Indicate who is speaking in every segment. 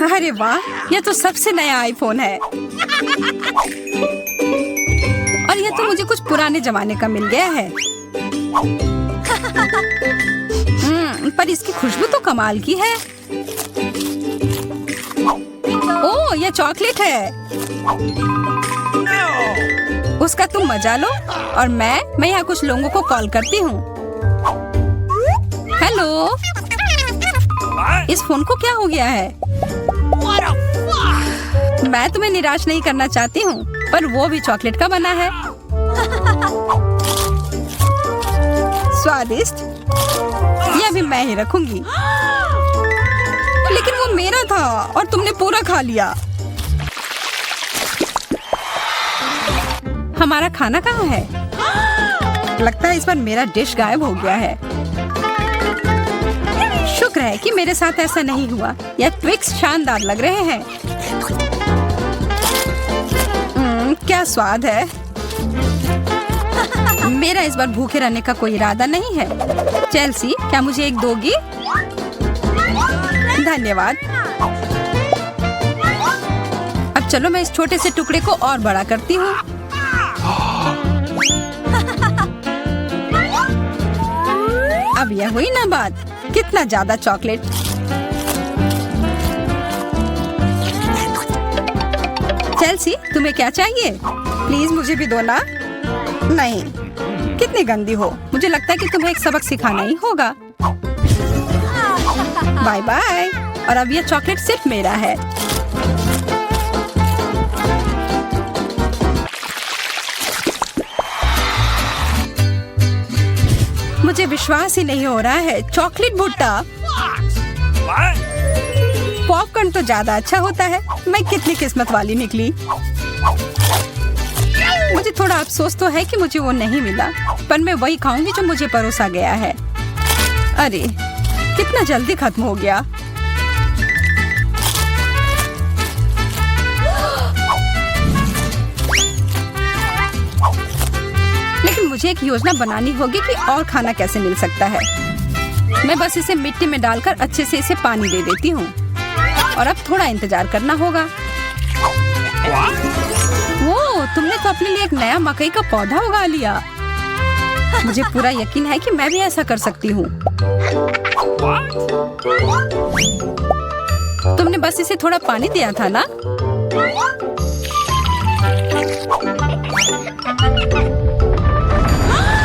Speaker 1: अरे वाह, ये तो सबसे नया आईफोन है। और ये तो मुझे कुछ पुराने जमाने का मिल गया है। पर इसकी खुशबू तो कमाल की है। ओह, ये चॉकलेट है। उसका तुम मजा लो और मैं यहाँ कुछ लोगों को कॉल करती हूँ। हेलो, इस फोन को क्या हो गया है? मैं तुम्हें निराश नहीं करना चाहती हूँ, पर वो भी चॉकलेट का बना है। स्वादिष्ट। ये अभी मैं ही रखूंगी। लेकिन वो मेरा था और तुमने पूरा खा लिया। हमारा खाना कहाँ है? लगता है इस बार मेरा डिश गायब हो गया है। शुक्र है कि मेरे साथ ऐसा नहीं हुआ। यह ट्विक्स शानदार लग रहे हैं। क्या स्वाद है। मेरा इस बार भूखे रहने का कोई इरादा नहीं है। चेल्सी, क्या मुझे एक दोगी? धन्यवाद। अब चलो मैं इस छोटे से टुकड़े को और बड़ा करती हूँ। अब यह हुई ना बात। कितना ज्यादा चॉकलेट। चेल्सी, तुम्हें क्या चाहिए? प्लीज मुझे भी दो ना। नहीं, कितनी गंदी हो। मुझे लगता है कि तुम्हें एक सबक सिखाना ही होगा। Bye bye. और अब यह चॉकलेट सिर्फ मेरा है। मुझे विश्वास ही नहीं हो रहा है। चॉकलेट भुट्टा। पॉपकॉर्न तो ज्यादा अच्छा होता है। मैं कितनी किस्मत वाली निकली। मुझे थोड़ा अफसोस तो है कि मुझे वो नहीं मिला, पर मैं वही खाऊंगी जो मुझे परोसा गया है। अरे, कितना जल्दी खत्म हो गया। लेकिन मुझे एक योजना बनानी होगी कि और खाना कैसे मिल सकता है। मैं बस इसे मिट्टी में डालकर अच्छे से इसे पानी दे देती हूँ। और अब थोड़ा इंतजार करना होगा। वो, तुमने तो अपने लिए एक नया मकई का पौधा उगा लिया। मुझे पूरा यकीन है कि मैं भी ऐसा कर सकती हूँ। तुमने बस इसे थोड़ा पानी दिया था ना?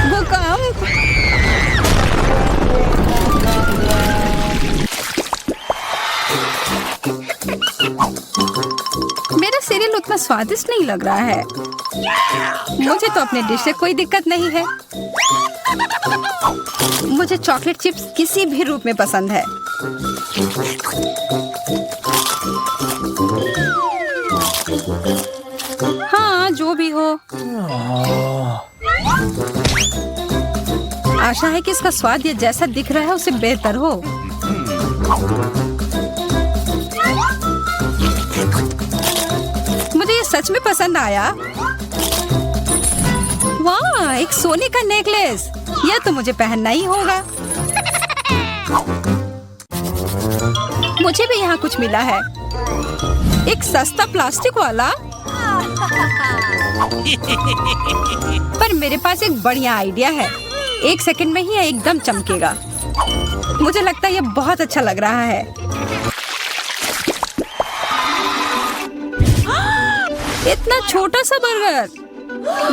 Speaker 1: भूकंप। मेरा सीरियल उतना स्वादिष्ट नहीं लग रहा है। मुझे तो अपने डिश से कोई दिक्कत नहीं है। मुझे चॉकलेट चिप्स किसी भी रूप में पसंद है। हाँ, जो भी हो। आशा है कि इसका स्वाद ये जैसा दिख रहा है उससे बेहतर हो। मुझे ये सच में पसंद आया। वाह, एक सोने का नेकलेस। यह तो मुझे पहनना ही होगा। मुझे भी यहाँ कुछ मिला है। एक सस्ता प्लास्टिक वाला। पर मेरे पास एक बढ़िया आइडिया है। 1 सेकंड में ही यह एकदम चमकेगा। मुझे लगता है यह बहुत अच्छा लग रहा है। इतना छोटा सा बर्गर,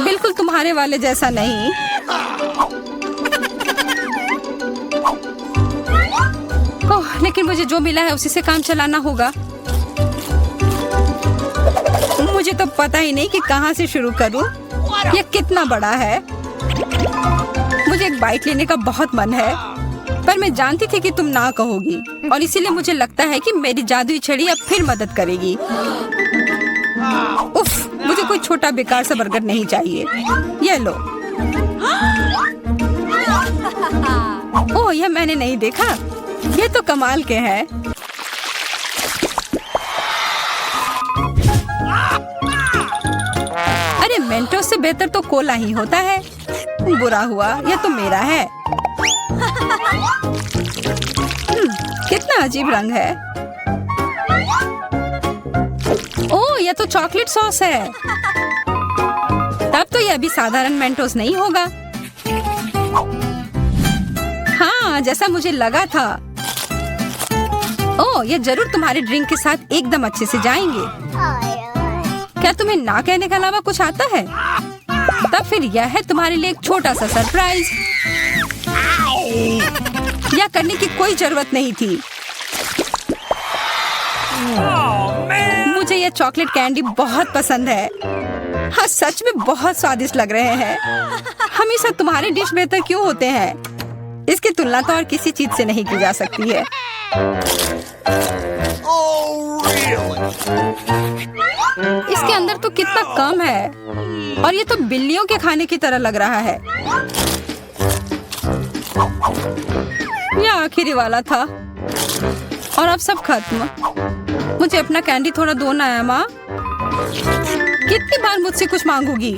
Speaker 1: बिल्कुल तुम्हारे वाले जैसा नहीं। ओह, लेकिन मुझे जो मिला है उसी से काम चलाना होगा। मुझे तो पता ही नहीं कि कहाँ से शुरू करूं। यह कितना बड़ा है। मुझे एक बाइट लेने का बहुत मन है, पर मैं जानती थी कि तुम ना कहोगी, और इसीलिए मुझे लगता है कि मेरी जादुई छड़ी अब फिर मदद करेगी। उफ, मुझे कोई छोटा बेकार सा बर्गर नहीं चाहिए। ये लो। ओह, यह मैंने नहीं देखा। ये तो कमाल के हैं। अरे, मेंटोस से बेहतर तो कोला ही होता है। बुरा हुआ, यह तो मेरा है। कितना अजीब रंग है। ओह, यह तो चॉकलेट सॉस है। तब तो यह भी साधारण मेंटोस नहीं होगा। हाँ, जैसा मुझे लगा था। ओह, ये जरूर तुम्हारे ड्रिंक के साथ एकदम अच्छे से जाएंगे। क्या तुम्हें ना कहने के अलावा कुछ आता है? तब फिर यह है तुम्हारे लिए एक छोटा सा सरप्राइज। यह करने की कोई जरूरत नहीं थी। मुझे यह चॉकलेट कैंडी बहुत पसंद है। हाँ, सच में बहुत स्वादिष्ट लग रहे हैं। हमेशा तुम्हारे डिश बेहतर क्यों होते हैं? इसकी तुलना तो और किसी चीज से नहीं की जा सकती है। इसके अंदर तो कितना कम है और ये तो बिल्लियों के खाने की तरह लग रहा है। यह आखिरी वाला था और अब सब खत्म। मुझे अपना कैंडी थोड़ा दो ना है माँ। कितनी बार मुझसे कुछ मांगोगी?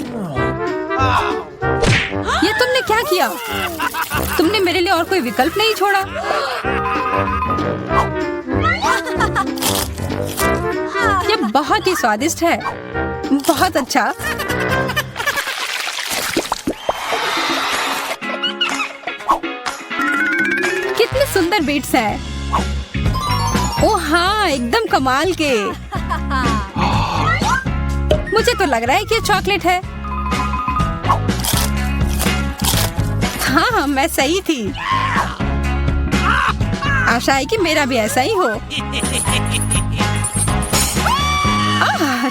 Speaker 1: ये तुमने क्या किया? तुमने मेरे लिए और कोई विकल्प नहीं छोड़ा। ये बहुत ही स्वादिष्ट है। बहुत अच्छा। कितने सुंदर बीट्स हैं। ओह हाँ, एकदम कमाल के। मुझे तो लग रहा है कि ये चॉकलेट है। हाँ, मैं सही थी। आशा है कि मेरा भी ऐसा ही हो।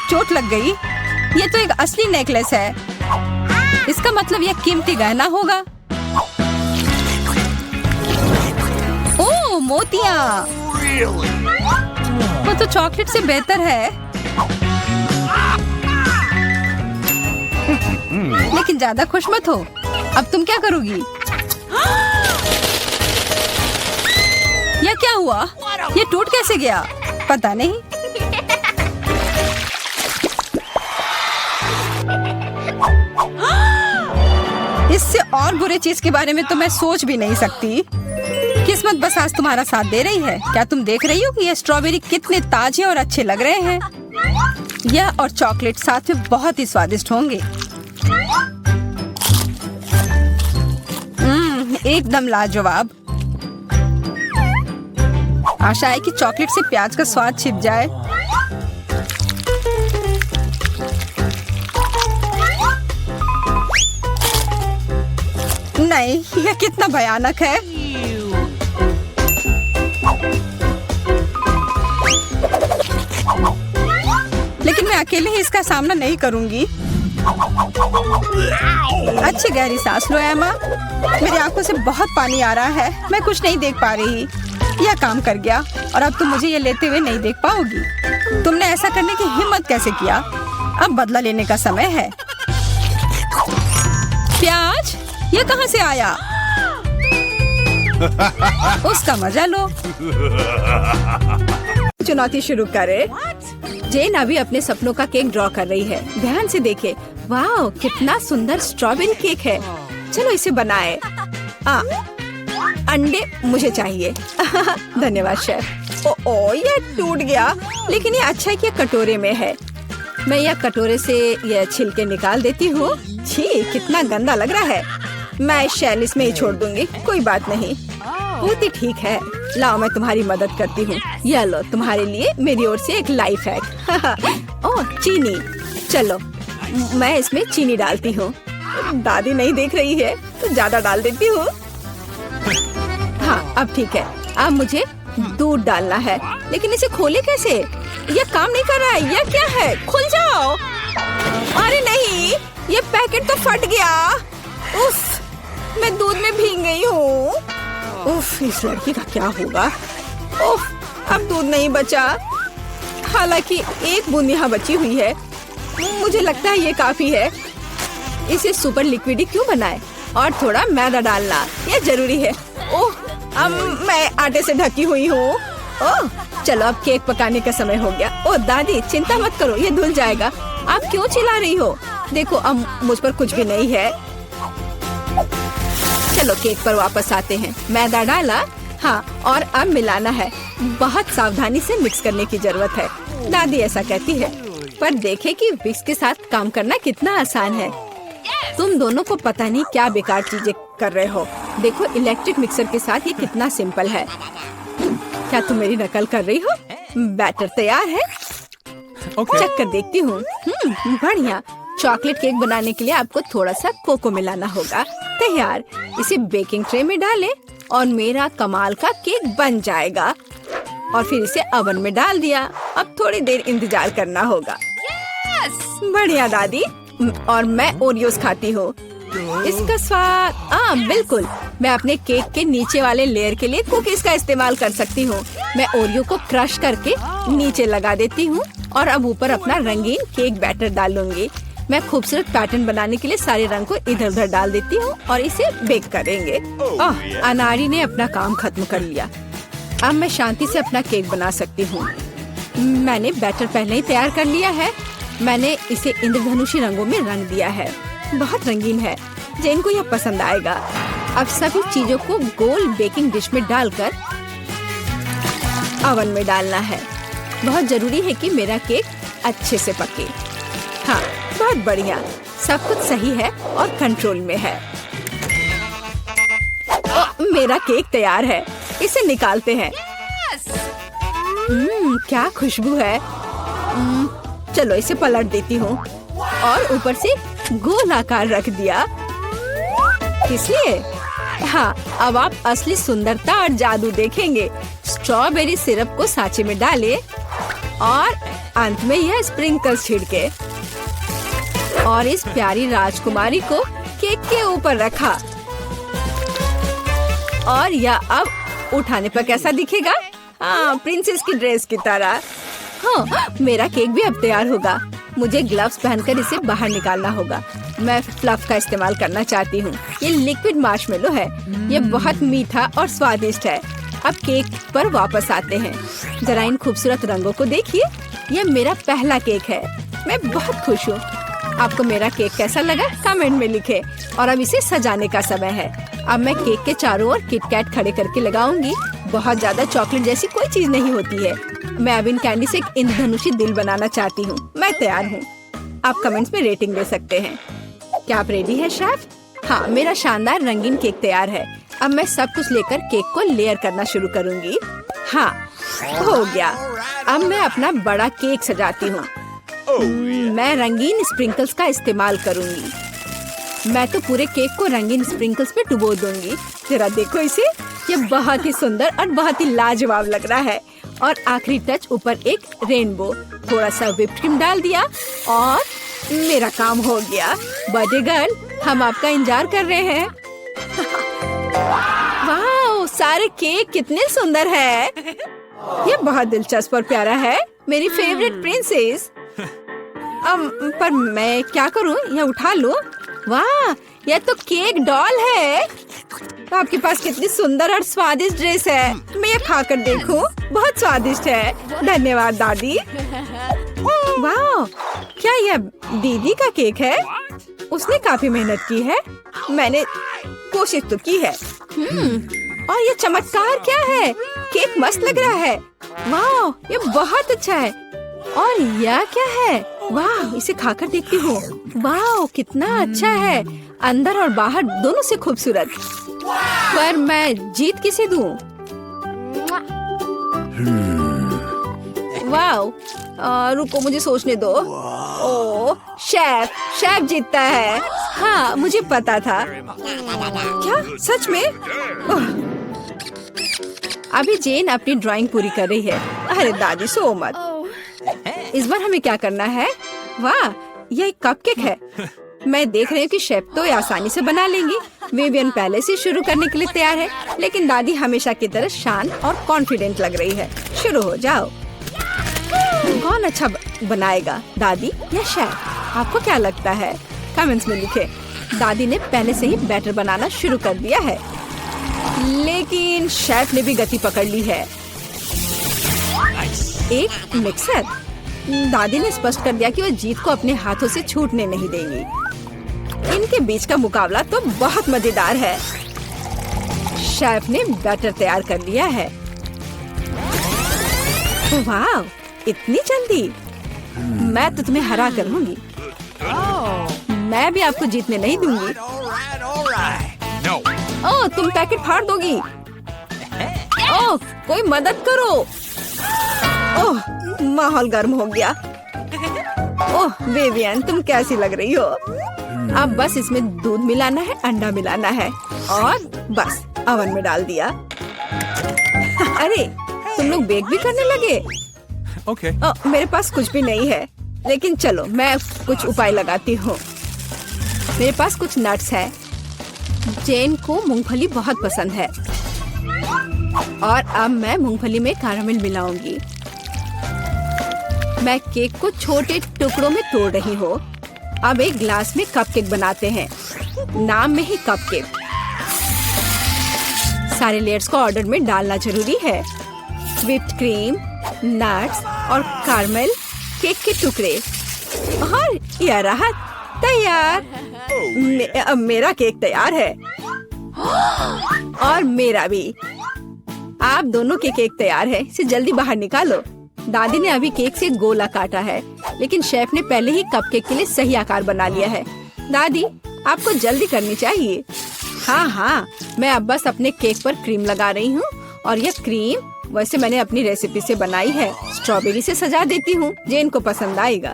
Speaker 1: चोट लग गई। ये तो एक असली नेकलेस है। इसका मतलब यह कीमती गहना होगा। ओह, मोतियाँ। वो तो चॉकलेट से बेहतर है। लेकिन ज्यादा खुश मत हो। अब तुम क्या करोगी? यह क्या हुआ? ये टूट कैसे गया? पता नहीं। इससे और बुरे चीज के बारे में तो मैं सोच भी नहीं सकती। किस्मत बस आज तुम्हारा साथ दे रही है। क्या तुम देख रही हो कि ये स्ट्रॉबेरी कितने ताजे और अच्छे लग रहे हैं? यह और चॉकलेट साथ में बहुत ही स्वादिष्ट होंगे। एकदम लाजवाब। आशा है कि चॉकलेट से प्याज का स्वाद छिप जाए। नहीं, यह कितना भयानक है। लेकिन मैं अकेले ही इसका सामना नहीं करूंगी। अच्छी गहरी सांस लो एमा। मेरी आंखों से बहुत पानी आ रहा है। मैं कुछ नहीं देख पा रही। यह काम कर गया और अब तुम मुझे ये लेते हुए नहीं देख पाओगी। तुमने ऐसा करने की हिम्मत कैसे किया? अब बदला लेने का समय है। प्याज, ये कहाँ से आया? उसका मजा लो। चुनौती शुरू करे। जेन अभी अपने सपनों का केक ड्रॉ कर रही है। ध्यान से देखे। वाह, कितना सुंदर स्ट्रॉबेरी केक है। चलो इसे बनाए। अंडे मुझे चाहिए। धन्यवाद शेफ। ओ, ये टूट गया। लेकिन ये अच्छा है कि कटोरे में है। मैं यह कटोरे से यह छिलके निकाल देती हूँ। छी, कितना गंदा लग रहा है। मैं शैल इसमें ही छोड़ दूंगी। कोई बात नहीं, बहुत ही ठीक है। लाओ, मैं तुम्हारी मदद करती हूँ। यह लो, तुम्हारे लिए मेरी ओर से एक लाइफ हैक। ओह, चीनी। चलो, मैं इसमें चीनी डालती हूँ। दादी नहीं देख रही है तो ज्यादा डाल देती हूँ। हाँ, अब ठीक है। अब मुझे दूध डालना है। लेकिन इसे खोले कैसे? यह काम नहीं कर रहा है। यह क्या है? खुल जाओ। अरे नहीं, ये पैकेट तो फट गया। उफ, मैं दूध में भीग गई हूँ। उफ, इस लड़की का क्या होगा? उफ, अब दूध नहीं बचा। हालांकि एक बूंद यहाँ बची हुई है। मुझे लगता है ये काफी है। इसे सुपर लिक्विड क्यों बनाए? और थोड़ा मैदा डालना, ये जरूरी है। ओह, अब मैं आटे से ढकी हुई हूँ। ओह, चलो अब केक पकाने का समय हो गया। ओह दादी, चिंता मत करो, ये धुल जाएगा। आप क्यों चिल्ला रही हो? देखो, अब मुझ पर कुछ भी नहीं है। चलो केक पर वापस आते हैं। मैदा डाला, हाँ, और अब मिलाना है। बहुत सावधानी से मिक्स करने की जरूरत है। दादी ऐसा कहती है। पर देखे कि विक्स के साथ काम करना कितना आसान है। तुम दोनों को पता नहीं क्या बेकार चीजें कर रहे हो। देखो इलेक्ट्रिक मिक्सर के साथ ये कितना सिंपल है। क्या तुम मेरी नकल कर रही हो? बैटर तैयार है। चेक कर देखती हूँ। बढ़िया। चॉकलेट केक बनाने के लिए आपको थोड़ा सा कोको मिलाना होगा। तैयार। इसे बेकिंग ट्रे में डालें और मेरा कमाल का केक बन जाएगा। और फिर इसे ओवन में डाल दिया। अब थोड़ी देर इंतजार करना होगा। बढ़िया दादी। और मैं ओरियोस खाती हूँ। इसका स्वाद बिल्कुल। मैं अपने केक के नीचे वाले लेयर के लिए कुकीज का इस्तेमाल कर सकती हूँ। मैं ओरियो को क्रश करके नीचे लगा देती हूँ और अब ऊपर अपना रंगीन केक बैटर डालूंगी। मैं खूबसूरत पैटर्न बनाने के लिए सारे रंग को इधर उधर डाल देती हूँ और इसे बेक करेंगे। अनारी ने अपना काम खत्म कर लिया। अब मैं शांति से अपना केक बना सकती हूँ। मैंने बैटर पहले ही तैयार कर लिया है। मैंने इसे इंद्रधनुषी रंगों में रंग दिया है। बहुत रंगीन है। जेन को यह पसंद आएगा। अब सभी चीजों को गोल बेकिंग डिश में डालकर ओवन में डालना है। बहुत जरूरी है कि मेरा केक अच्छे से पके। हाँ, बहुत बढ़िया। सब कुछ सही है और कंट्रोल में है। मेरा केक तैयार है। इसे निकालते हैं। क्या खुशबू है। चलो इसे पलट देती हूँ और ऊपर से गोल आकार रख दिया। इसलिए हाँ, अब आप असली सुंदरता और जादू देखेंगे। स्ट्रॉबेरी सिरप को सांचे में डालें और अंत में यह स्प्रिंकल्स छिड़के और इस प्यारी राजकुमारी को केक के ऊपर रखा। और यह अब उठाने पर कैसा दिखेगा? हाँ, प्रिंसेस की ड्रेस की तरह। हाँ, मेरा केक भी अब तैयार होगा। मुझे ग्लव्स पहनकर इसे बाहर निकालना होगा। मैं फ्लफ का इस्तेमाल करना चाहती हूँ। ये लिक्विड मार्शमेलो है। ये बहुत मीठा और स्वादिष्ट है। अब केक पर वापस आते हैं। जरा इन खूबसूरत रंगों को देखिए। ये मेरा पहला केक है। मैं बहुत खुश हूँ। आपको मेरा केक कैसा लगा कमेंट में लिखें। और अब इसे सजाने का समय है। अब मैं केक के चारों ओर किटकैट खड़े करके लगाऊंगी। बहुत ज्यादा चॉकलेट जैसी कोई चीज नहीं होती है। मैं अब इन कैंडी से एक इंद्रधनुषी दिल बनाना चाहती हूँ। मैं तैयार हूँ। आप कमेंट्स में रेटिंग दे सकते हैं। क्या आप रेडी है शेफ? हाँ, मेरा शानदार रंगीन केक तैयार है। अब मैं सब कुछ लेकर केक को लेयर करना शुरू करूँगी। हाँ, हो गया। अब मैं अपना बड़ा केक सजाती हूँ। मैं रंगीन स्प्रिंकल्स का इस्तेमाल करूँगी। मैं तो पूरे केक को रंगीन स्प्रिंकल्स में डुबो दूंगी। जरा देखो इसे। ये बहुत ही सुंदर और बहुत ही लाजवाब लग रहा है। और आखिरी टच ऊपर एक रेनबो। थोड़ा सा व्हिप्ड क्रीम डाल दिया और मेरा काम हो गया। बर्थडे गर्ल, हम आपका इंतजार कर रहे हैं। वाह, सारे केक कितने सुंदर है। ये बहुत दिलचस्प और प्यारा है। मेरी फेवरेट प्रिंसेस। पर मैं क्या करूं? यह उठा लूं? वाह, यह तो केक डॉल है। तो आपके पास कितनी सुंदर और स्वादिष्ट ड्रेस है। मैं ये खाकर देखूं? बहुत स्वादिष्ट है। धन्यवाद दादी। वाह, क्या यह दीदी का केक है? उसने काफी मेहनत की है। मैंने कोशिश तो की है। और ये चमत्कार क्या है? केक मस्त लग रहा है। वाह, ये बहुत अच्छा है। और यह क्या है? वाह, इसे खाकर देखती हूँ। वाह, कितना अच्छा है। अंदर और बाहर दोनों से खूबसूरत। पर मैं जीत किसे दूँ? वाह, रुको मुझे सोचने दो। ओह, शेफ जीतता है। हाँ, मुझे पता था। क्या सच में? अभी जेन अपनी ड्राइंग पूरी कर रही है। अरे दादी, सो मत। इस बार हमें क्या करना है? वाह, यह एक कपकेक है। मैं देख रही हूँ कि शेफ तो आसानी से बना लेंगी। विवियन पहले से शुरू करने के लिए तैयार है, लेकिन दादी हमेशा की तरह शांत और कॉन्फिडेंट लग रही है। शुरू हो जाओ। कौन अच्छा बनाएगा, दादी या शेफ? आपको क्या लगता है? कमेंट्स में लिखें। दादी ने पहले से ही बैटर बनाना शुरू कर दिया है, लेकिन शेफ ने भी गति पकड़ ली है। एक मिक्सर। दादी ने स्पष्ट कर दिया कि वो जीत को अपने हाथों से छूटने नहीं देंगी। इनके बीच का मुकाबला तो बहुत मजेदार है। शेफ ने बैटर तैयार कर लिया है। वाह, इतनी जल्दी। मैं तो तुम्हें हरा कर लूंगी। मैं भी आपको जीतने नहीं दूंगी। ओह, तुम पैकेट फाड़ दोगी। ओह, कोई मदद करो। ओह, माहौल गर्म हो गया। ओह विवियन, तुम कैसी लग रही हो? अब बस इसमें दूध मिलाना है, अंडा मिलाना है और बस ओवन में डाल दिया। अरे, तुम लोग बेक भी करने लगे?
Speaker 2: Okay.
Speaker 1: मेरे पास कुछ भी नहीं है, लेकिन चलो मैं कुछ उपाय लगाती हूँ। मेरे पास कुछ नट्स है। जेन को मूंगफली बहुत पसंद है और अब मैं मूंगफली में कैरामल मिलाऊंगी। मैं केक को छोटे टुकड़ों में तोड़ रही हूँ। अब एक ग्लास में कपकेक बनाते हैं, नाम में ही कपकेक। सारे लेयर्स को ऑर्डर में डालना जरूरी है। व्हिप्ड क्रीम, नट्स और कैरामल, केक के टुकड़े और यह रहा तैयार। अब मेरा केक तैयार है और मेरा भी। आप दोनों के केक तैयार है, इसे जल्दी बाहर निकालो। दादी ने अभी केक से गोला काटा है, लेकिन शेफ ने पहले ही कपकेक के लिए सही आकार बना लिया है। दादी, आपको जल्दी करनी चाहिए। हाँ, मैं अब बस अपने केक पर क्रीम लगा रही हूँ और यह क्रीम वैसे मैंने अपनी रेसिपी से बनाई है। स्ट्रॉबेरी से सजा देती हूँ, जेन को पसंद आएगा।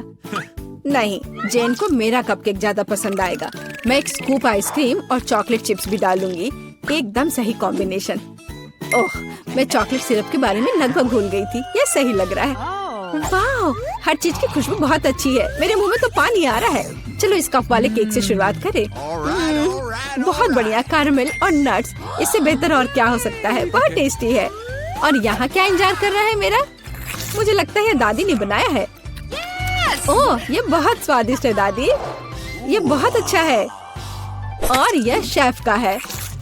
Speaker 1: नहीं, जेन को मेरा कपकेक ज्यादा पसंद आएगा। मैं एक स्कूप आइसक्रीम और चॉकलेट चिप्स भी डालूंगी। एकदम सही कॉम्बिनेशन। ओह, मैं चॉकलेट सिरप के बारे में लगभग भूल गई थी। ये सही लग रहा है। वाह, हर चीज की खुशबू बहुत अच्छी है। मेरे मुंह में तो पानी आ रहा है। चलो इस कप वाले केक से शुरुआत करें। बहुत बढ़िया, कैरामल और नट्स, इससे बेहतर और क्या हो सकता है। बहुत टेस्टी है। और यहाँ क्या इंतजार कर रहा है मेरा? मुझे लगता है दादी ने बनाया है। ओह, ये बहुत स्वादिष्ट है दादी। ये बहुत अच्छा है और यह शेफ का है।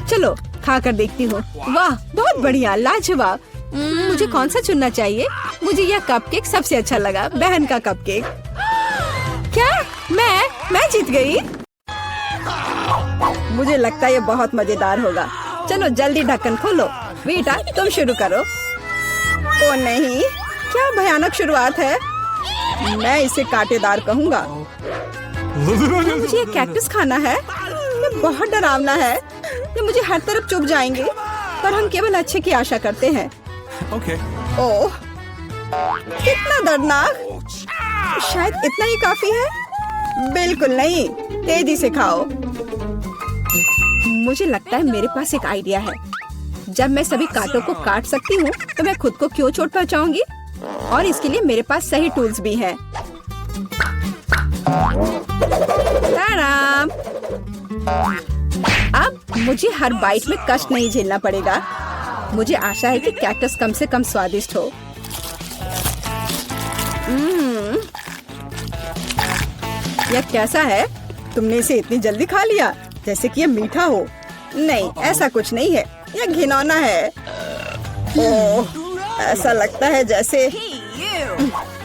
Speaker 1: चलो खा कर देखती हूँ। वाह, बहुत बढ़िया, लाजवाब। मुझे कौन सा चुनना चाहिए? मुझे यह कपकेक सबसे अच्छा लगा, बहन का कपकेक। क्या मैं जीत गई? मुझे लगता है ये बहुत मजेदार होगा। चलो जल्दी ढक्कन खोलो। बेटा, तुम शुरू करो। ओ नहीं, क्या भयानक शुरुआत है। मैं इसे कांटेदार कहूँगा। मुझे ये कैक्टस खाना है। ये बहुत डरावना है। ये मुझे हर तरफ चुभ जाएंगे, पर हम केवल अच्छे की आशा करते हैं।
Speaker 2: Okay.
Speaker 1: ओह, कितना दर्दनाक। शायद इतना ही काफी है। बिल्कुल नहीं, तेजी से खाओ। मुझे लगता है मेरे पास एक आइडिया है। जब मैं सभी कांटों को काट सकती हूँ, तो मैं खुद को क्यों चोट पहुँचाऊंगी? और इसके लिए मेरे पास सही टूल्स भी हैं। ताराम! अब मुझे हर बाइट में कष्ट नहीं झेलना पड़ेगा। मुझे आशा है कि कैक्टस कम से कम स्वादिष्ट हो। यह कैसा है? तुमने इसे इतनी जल्दी खा लिया, जैसे कि यह मीठा हो। नहीं, ऐसा कुछ नहीं है। यह घिनौना है। ओह, ऐसा लगता है जैसे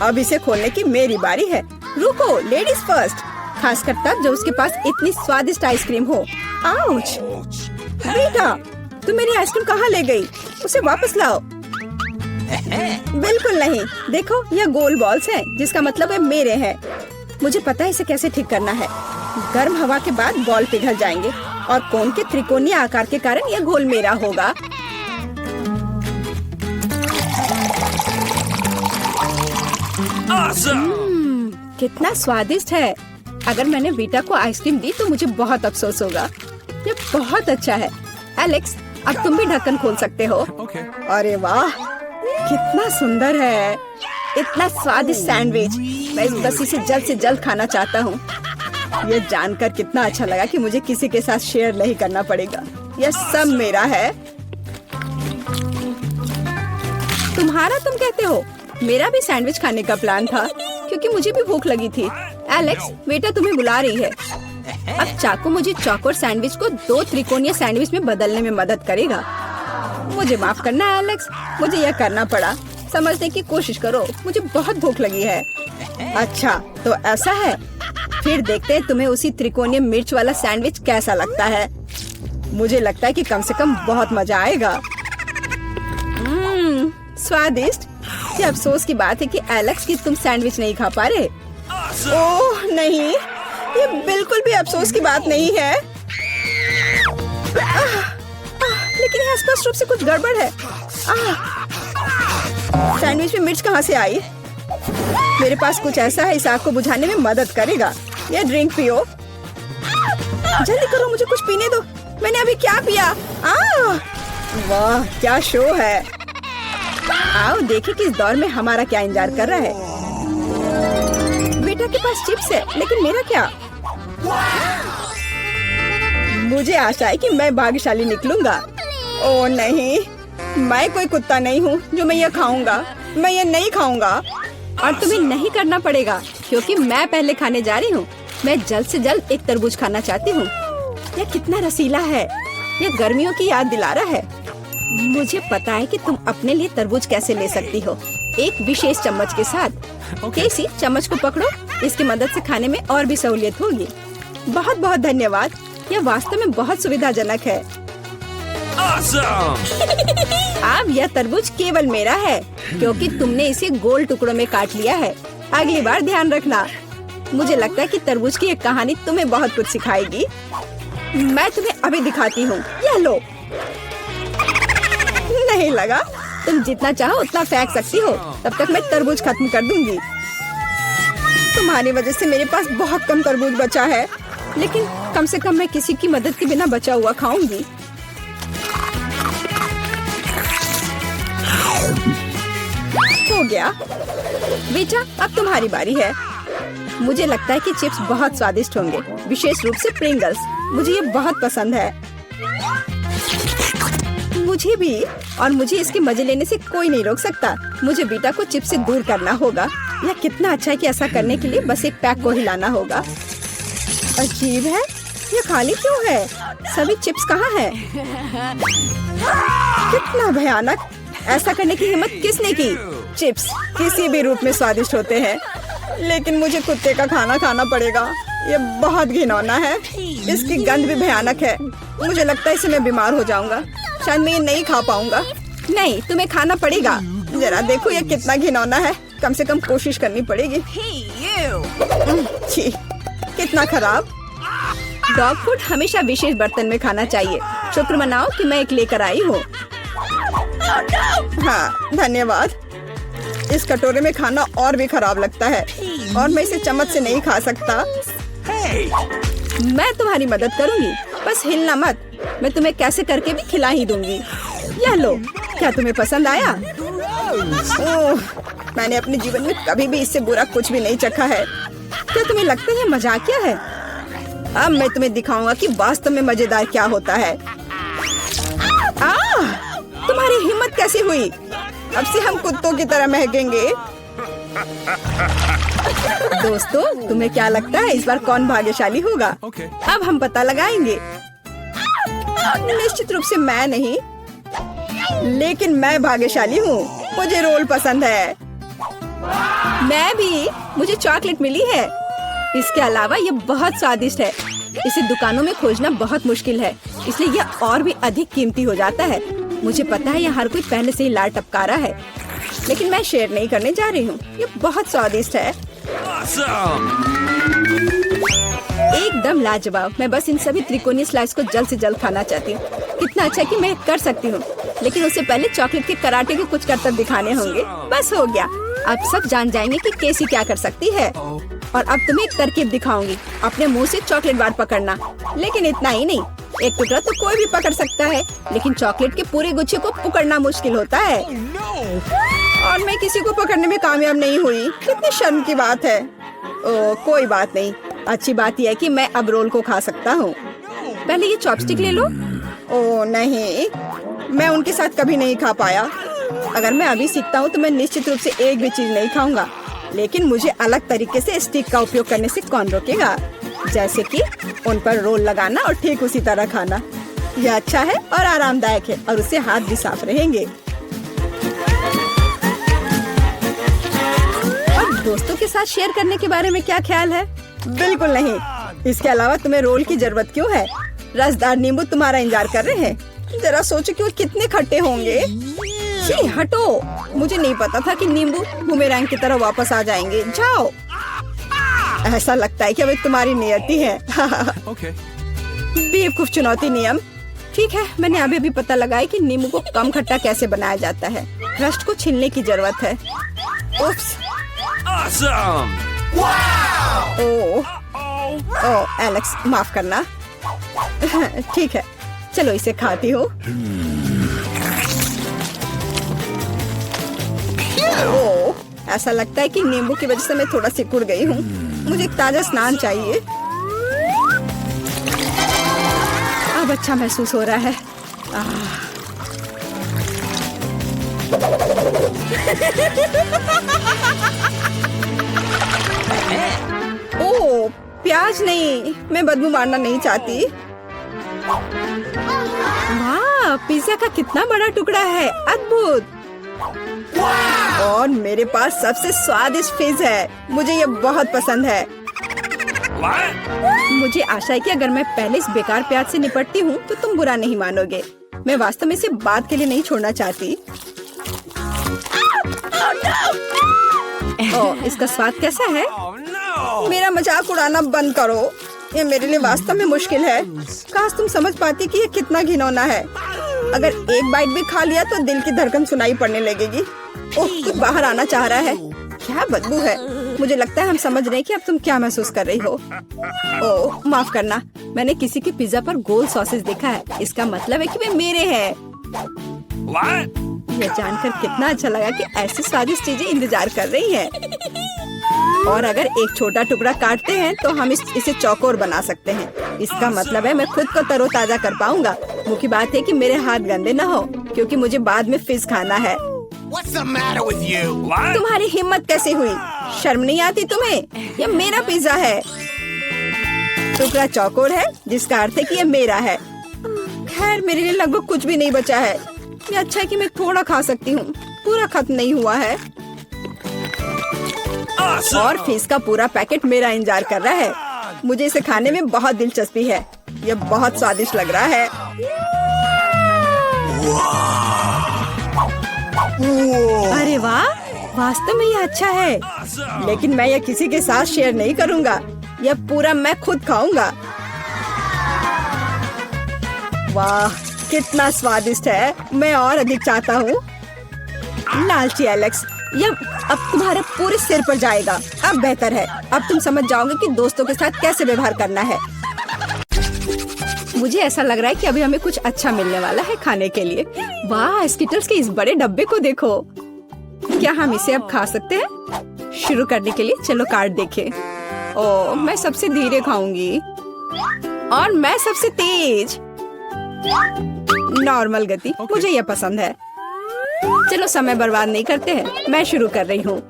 Speaker 1: अब इसे खोलने की मेरी बारी है। रुको, लेडीज फर्स्ट। खासकर तब जब उसके पास इतनी स्वादिष्ट आइसक्रीम हो। आउच! बेटा, तुम मेरी आइसक्रीम कहाँ ले गई? उसे वापस लाओ। बिल्कुल नहीं। देखो, यह गोल बॉल्स हैं, जिसका मतलब है मेरे हैं। मुझे पता है इसे कैसे ठीक करना है। गर्म हवा के बाद बॉल पिघल जाएंगे और कोन के त्रिकोणीय आकार के कारण यह घोल मेरा होगा। कितना स्वादिष्ट है। अगर मैंने बेटा को आइसक्रीम दी तो मुझे बहुत अफसोस होगा। ये बहुत अच्छा है। एलेक्स, अब तुम भी ढक्कन खोल सकते हो।
Speaker 2: Okay.
Speaker 1: अरे वाह, कितना सुंदर है। इतना स्वादिष्ट सैंडविच। मैं बस इसे जल्द से जल्द खाना चाहता हूँ। ये जानकर कितना अच्छा लगा कि मुझे किसी के साथ शेयर नहीं करना पड़ेगा। यह सब मेरा है। तुम्हारा तुम कहते हो? मेरा भी सैंडविच खाने का प्लान था, क्योंकि मुझे भी भूख लगी थी। एलेक्स, बेटा तुम्हें बुला रही है। अब चाकू मुझे चौकोर सैंडविच को 2 त्रिकोणीय सैंडविच में बदलने में मदद करेगा। मुझे माफ करना एलेक्स, मुझे यह करना पड़ा। समझने की कोशिश करो, मुझे बहुत भूख लगी है। अच्छा, तो ऐसा है। फिर देखते हैं तुम्हें उसी त्रिकोणीय मिर्च वाला सैंडविच कैसा लगता है। मुझे लगता है कि कम से कम बहुत मजा आएगा। स्वादिष्ट। ये अफसोस की बात है कि एलेक्स कि तुम सैंडविच नहीं खा पा रहे। ओह नहीं, ये बिल्कुल भी अफसोस की बात नहीं है। लेकिन यहाँ स्पष्ट रूप से कुछ गड़बड़ है। सैंडविच में मिर्च कहाँ से आई? मेरे पास कुछ ऐसा है इस आग को बुझाने में मदद करेगा। ये ड्रिंक पियो। जल्दी करो, मुझे कुछ पीने दो। मैंने अभी क्या पिया? वाह क्या शो है। आओ देखें कि इस दौर में हमारा क्या इंतजार कर रहा है। बेटा के पास चिप्स है, लेकिन मेरा क्या? मुझे आशा है कि मैं भाग्यशाली निकलूंगा। ओह नहीं, मैं कोई कुत्ता नहीं हूँ जो मैं ये खाऊंगा। मैं ये नहीं खाऊंगा। और तुम्हें नहीं करना पड़ेगा क्योंकि मैं पहले खाने जा रही हूँ। मैं जल्द से जल्द एक तरबूज खाना चाहती हूँ। यह कितना रसीला है। यह गर्मियों की याद दिला रहा है। मुझे पता है कि तुम अपने लिए तरबूज कैसे ले सकती हो, एक विशेष चम्मच के साथ। केसी, चम्मच को पकड़ो। इसकी मदद से खाने में और भी सहूलियत होगी। बहुत बहुत धन्यवाद। यह वास्तव में बहुत सुविधाजनक है। अब यह तरबूज केवल मेरा है क्योंकि तुमने इसे गोल टुकड़ों में काट लिया है। अगली बार ध्यान रखना। मुझे लगता है कि तरबूज की एक कहानी तुम्हें बहुत कुछ सिखाएगी। मैं तुम्हें अभी दिखाती हूँ। यह लो। नहीं लगा? तुम जितना चाहो उतना फेंक सकती हो। तब तक मैं तरबूज खत्म कर दूंगी। तुम्हारी वजह से मेरे पास बहुत कम तरबूज बचा है, लेकिन कम से कम मैं किसी की मदद के बिना बचा हुआ खाऊंगी। हो गया। बेटा, अब तुम्हारी बारी है। मुझे लगता है कि चिप्स बहुत स्वादिष्ट होंगे, विशेष रूप से प्रिंगल्स। मुझे ये बहुत पसंद है। मुझे भी। और मुझे इसके मजे लेने से कोई नहीं रोक सकता। मुझे बेटा को चिप्स से दूर करना होगा। यह कितना अच्छा है कि ऐसा करने के लिए बस एक पैक को हिलाना होगा। अजीब है, ये खाली क्यों है? सभी चिप्स कहाँ हैं? कितना भयानक। ऐसा करने की हिम्मत किसने की? चिप्स किसी भी रूप में स्वादिष्ट होते हैं, लेकिन मुझे कुत्ते का खाना खाना पड़ेगा। ये बहुत घिनौना है। इसकी गंध भी भयानक है। मुझे लगता है इससे मैं बीमार हो जाऊंगा। शायद मैं ये नहीं खा पाऊंगा। नहीं, तुम्हें खाना पड़ेगा। जरा देखो ये कितना घिनौना है। कम से कम कोशिश करनी पड़ेगी। छी, कितना खराब। डॉग फूड हमेशा विशेष बर्तन में खाना चाहिए। शुक्र मनाओ कि मैं एक लेकर आई हूँ। हाँ धन्यवाद। इस कटोरे में खाना और भी खराब लगता है और मैं इसे चम्मच से नहीं खा सकता। मैं तुम्हारी मदद करूंगी, बस हिलना मत। मैं तुम्हें कैसे करके भी खिला ही दूंगी। यह लो। क्या तुम्हें पसंद आया? ओह, मैंने अपने जीवन में कभी भी इससे बुरा कुछ भी नहीं चखा है। क्या तुम्हें लगता है ये मजाकिया है? अब मैं तुम्हें दिखाऊंगा कि वास्तव में मजेदार क्या होता है। तुम्हारी हिम्मत कैसी हुई? अब से हम कुत्तों की तरह महकेंगे। दोस्तों, तुम्हें क्या लगता है इस बार कौन भाग्यशाली होगा? अब हम पता लगाएंगे। निश्चित रूप से मैं नहीं, लेकिन मैं भाग्यशाली हूँ। मुझे रोल पसंद है। मैं भी। मुझे चॉकलेट मिली है। इसके अलावा ये बहुत स्वादिष्ट है। इसे दुकानों में खोजना बहुत मुश्किल है, इसलिए यह और भी अधिक कीमती हो जाता है। मुझे पता है यहाँ हर कोई पहले से ही लार टपका रहा है, लेकिन मैं शेयर नहीं करने जा रही हूँ। ये बहुत स्वादिष्ट है। एकदम लाजवाब। मैं बस इन सभी त्रिकोणीय स्लाइस को जल्द से जल्द खाना चाहती हूँ। कितना अच्छा कि मैं कर सकती हूँ, लेकिन उससे पहले चॉकलेट के कराटे के कुछ करतब दिखाने होंगे। बस हो गया। अब सब जान जाएंगे कि केसी क्या कर सकती है। और अब तुम्हें एक तरकीब दिखाऊंगी। अपने मुंह से चॉकलेट बार पकड़ना, लेकिन इतना ही नहीं। एक टुकड़ा तो कोई भी पकड़ सकता है, लेकिन चॉकलेट के पूरे गुच्छे को पकड़ना मुश्किल होता है। और मैं किसी को पकड़ने में कामयाब नहीं हुई। कितनी शर्म की बात है। ओह, कोई बात नहीं। अच्छी बात यह है कि मैं अब रोल को खा सकता हूँ। पहले ये चॉपस्टिक ले लो। ओह नहीं, मैं उनके साथ कभी नहीं खा पाया। अगर मैं अभी सीखता हूँ तो मैं निश्चित रूप से एक भी चीज नहीं खाऊंगा, लेकिन मुझे अलग तरीके से स्टिक का उपयोग करने से कौन रोकेगा? जैसे कि उन पर रोल लगाना और ठीक उसी तरह खाना। यह अच्छा है और आरामदायक है, और उससे हाथ भी साफ रहेंगे। और दोस्तों के साथ शेयर करने के बारे में क्या ख्याल है? बिल्कुल नहीं। इसके अलावा तुम्हें रोल की जरूरत क्यों है? रसदार नींबू तुम्हारा इंतजार कर रहे हैं। जरा सोचो कि वो कितने खट्टे होंगे। छी हटो, मुझे नहीं पता था कि नींबू बूमेरैंग की तरह वापस आ जाएंगे। जाओ। ऐसा लगता है कि अब तुम्हारी नियति है। बेवकूफ चुनौती नियम। ठीक है, मैंने अभी भी पता लगाया कि नींबू को कम खट्टा कैसे बनाया जाता है। क्रस्ट को छीलने की जरूरत है। उफ्स। ओह एलेक्स, माफ करना। ठीक है, चलो इसे खाती हूँ। ओह, ऐसा लगता है कि नींबू की वजह से मैं थोड़ा सिकुड़ गई हूँ। मुझे एक ताजा स्नान चाहिए। अब अच्छा महसूस हो रहा है। ओह, प्याज नहीं, मैं बदबू मारना नहीं चाहती। वाह, पिज्जा का कितना बड़ा टुकड़ा है, अद्भुत। और मेरे पास सबसे स्वादिष्ट फिश है, मुझे ये बहुत पसंद है। मुझे आशा है कि अगर मैं पहले इस बेकार प्याज से निपटती हूँ तो तुम बुरा नहीं मानोगे। मैं वास्तव में इसे बात के लिए नहीं छोड़ना चाहती। ओह, इसका स्वाद कैसा है? मेरा मजाक उड़ाना बंद करो, ये मेरे लिए वास्तव में मुश्किल है। काश तुम समझ पाती कि ये कितना घिनौना है। अगर एक बाइट भी खा लिया तो दिल की धड़कन सुनाई पड़ने लगेगी। ओह, कुछ बाहर आना चाह रहा है। क्या बदबू है। मुझे लगता है हम समझ रहे हैं कि अब तुम क्या महसूस कर रही हो। ओह, माफ करना, मैंने किसी के पिज्जा पर गोल सॉसेज देखा है। इसका मतलब है कि वे मेरे हैं। यह जानकर कितना अच्छा लगा कि ऐसी स्वादिष्ट चीजें इंतजार कर रही हैं। और अगर एक छोटा टुकड़ा काटते हैं तो हम इसे चौकोर बना सकते हैं। इसका मतलब है मैं खुद को तरोताजा कर पाऊंगा। मुख्य बात है कि मेरे हाथ गंदे न हो, क्योंकि मुझे बाद में फिश खाना है। तुम्हारी हिम्मत कैसे हुई? शर्म नहीं आती तुम्हें? यह मेरा पिज्जा है। टुकड़ा चौकोर है, जिसका अर्थ है कि यह मेरा है। खैर, मेरे लिए लगभग कुछ भी नहीं बचा है। ये अच्छा है कि मैं थोड़ा खा सकती हूँ, पूरा खत्म नहीं हुआ है। और फिश का पूरा पैकेट मेरा इंतजार कर रहा है। मुझे इसे खाने में बहुत दिलचस्पी है। यह बहुत स्वादिष्ट लग रहा है। अरे वाह, वास्तव में यह अच्छा है। लेकिन मैं यह किसी के साथ शेयर नहीं करूँगा। यह पूरा मैं खुद खाऊंगा। वाह, कितना स्वादिष्ट है। मैं और अधिक चाहता हूँ। लालची एलेक्स, यह अब तुम्हारे पूरे सिर पर जाएगा। अब बेहतर है, अब तुम समझ जाओगे कि दोस्तों के साथ कैसे व्यवहार करना है। मुझे ऐसा लग रहा है कि अभी हमें कुछ अच्छा मिलने वाला है खाने के लिए। वाह, स्किटल्स के इस बड़े डब्बे को देखो। क्या हम इसे अब खा सकते हैं? शुरू करने के लिए चलो कार्ड देखें। ओह, मैं सबसे धीरे खाऊंगी और मैं सबसे तेज। नॉर्मल गति, मुझे यह पसंद है। चलो समय बर्बाद नहीं करते हैं, मैं शुरू कर रही हूँ।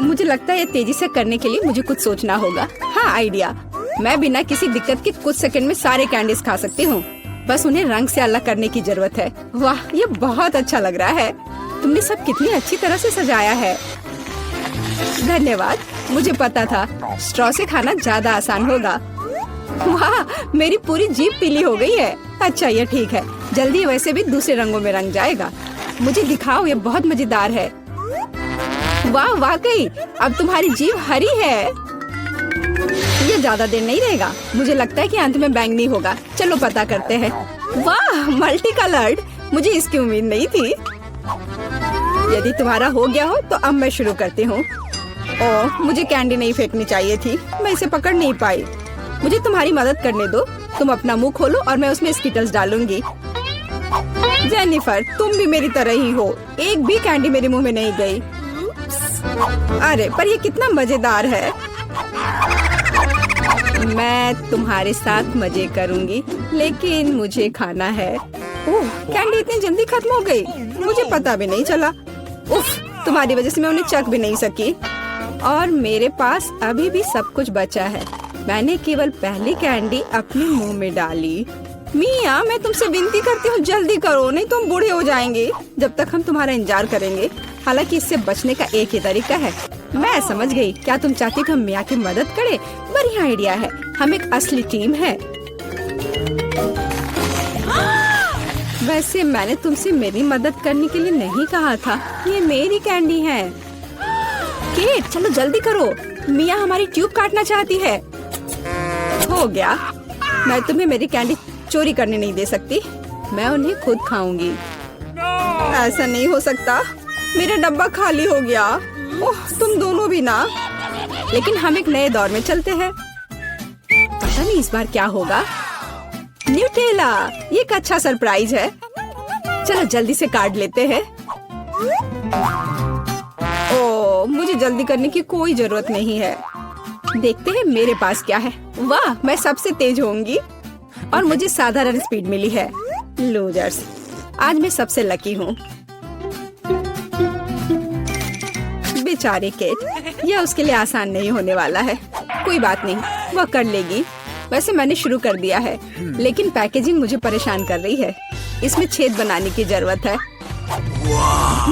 Speaker 1: मुझे लगता है ये तेजी से करने के लिए मुझे कुछ सोचना होगा। हाँ, आइडिया। मैं बिना किसी दिक्कत के कुछ सेकंड में सारे कैंडीज खा सकती हूँ। बस उन्हें रंग से अलग करने की जरूरत है। वाह, ये बहुत अच्छा लग रहा है। तुमने सब कितनी अच्छी तरह से सजाया है। धन्यवाद, मुझे पता था स्ट्रॉ से खाना ज्यादा आसान होगा। वाह, मेरी पूरी जीभ पीली हो गई है। अच्छा, ये ठीक है, जल्दी वैसे भी दूसरे रंगों में रंग जाएगा। मुझे दिखाओ, ये बहुत मजेदार है। वाह, वाकई अब तुम्हारी जीभ हरी है। ये ज्यादा देर नहीं रहेगा। मुझे लगता है कि अंत में बैंगनी होगा। चलो पता करते हैं। वाह, मल्टी कलर्ड, मुझे इसकी उम्मीद नहीं थी। यदि तुम्हारा हो गया हो तो अब मैं शुरू करती हूँ। ओह, मुझे कैंडी नहीं फेंकनी चाहिए थी, मैं इसे पकड़ नहीं पाई। मुझे तुम्हारी मदद करने दो। तुम अपना मुंह खोलो और मैं उसमें स्किटल्स डालूंगी। जेनिफर, तुम भी मेरी तरह ही हो। एक भी कैंडी मेरे मुंह में नहीं गई। अरे, पर ये कितना मजेदार है। मैं तुम्हारे साथ मजे करूंगी, लेकिन मुझे खाना है। ओह, कैंडी इतनी जल्दी खत्म हो गई, मुझे पता भी नहीं चला। उफ, तुम्हारी वजह से मैं उन्हें चख भी नहीं सकी। और मेरे पास अभी भी सब कुछ बचा है। मैंने केवल पहली कैंडी अपने मुंह में डाली। मिया, मैं तुमसे विनती करती हूँ, जल्दी करो, नहीं तो हम बूढ़े हो जाएंगे जब तक हम तुम्हारा इंतजार करेंगे। हालांकि इससे बचने का एक ही तरीका है। मैं समझ गई। क्या तुम चाहती हो हम मिया की मदद करें? बढ़िया आइडिया है, हम एक असली टीम है। वैसे मैंने तुमसे मेरी मदद करने के लिए नहीं कहा था। ये मेरी कैंडी है। केट चलो जल्दी करो, मिया हमारी ट्यूब काटना चाहती है। हो गया, मैं तुम्हें मेरी कैंडी चोरी करने नहीं दे सकती। मैं उन्हें खुद खाऊंगी। ऐसा नहीं हो सकता, मेरा डब्बा खाली हो गया। ओह तुम दोनों भी ना। लेकिन हम एक नए दौर में चलते हैं। पता नहीं इस बार क्या होगा। न्यूटेला, ये एक अच्छा सरप्राइज है। चलो जल्दी से काट लेते हैं। ओह मुझे जल्दी करने की कोई जरूरत नहीं है। देखते हैं मेरे पास क्या है। वाह मैं सबसे तेज होंगी और मुझे साधारण स्पीड मिली है। लूजर्स, आज मैं सबसे लकी हूँ। बेचारी केट, यह उसके लिए आसान नहीं होने वाला है। कोई बात नहीं, वह कर लेगी। वैसे मैंने शुरू कर दिया है, लेकिन पैकेजिंग मुझे परेशान कर रही है। इसमें छेद बनाने की जरूरत है।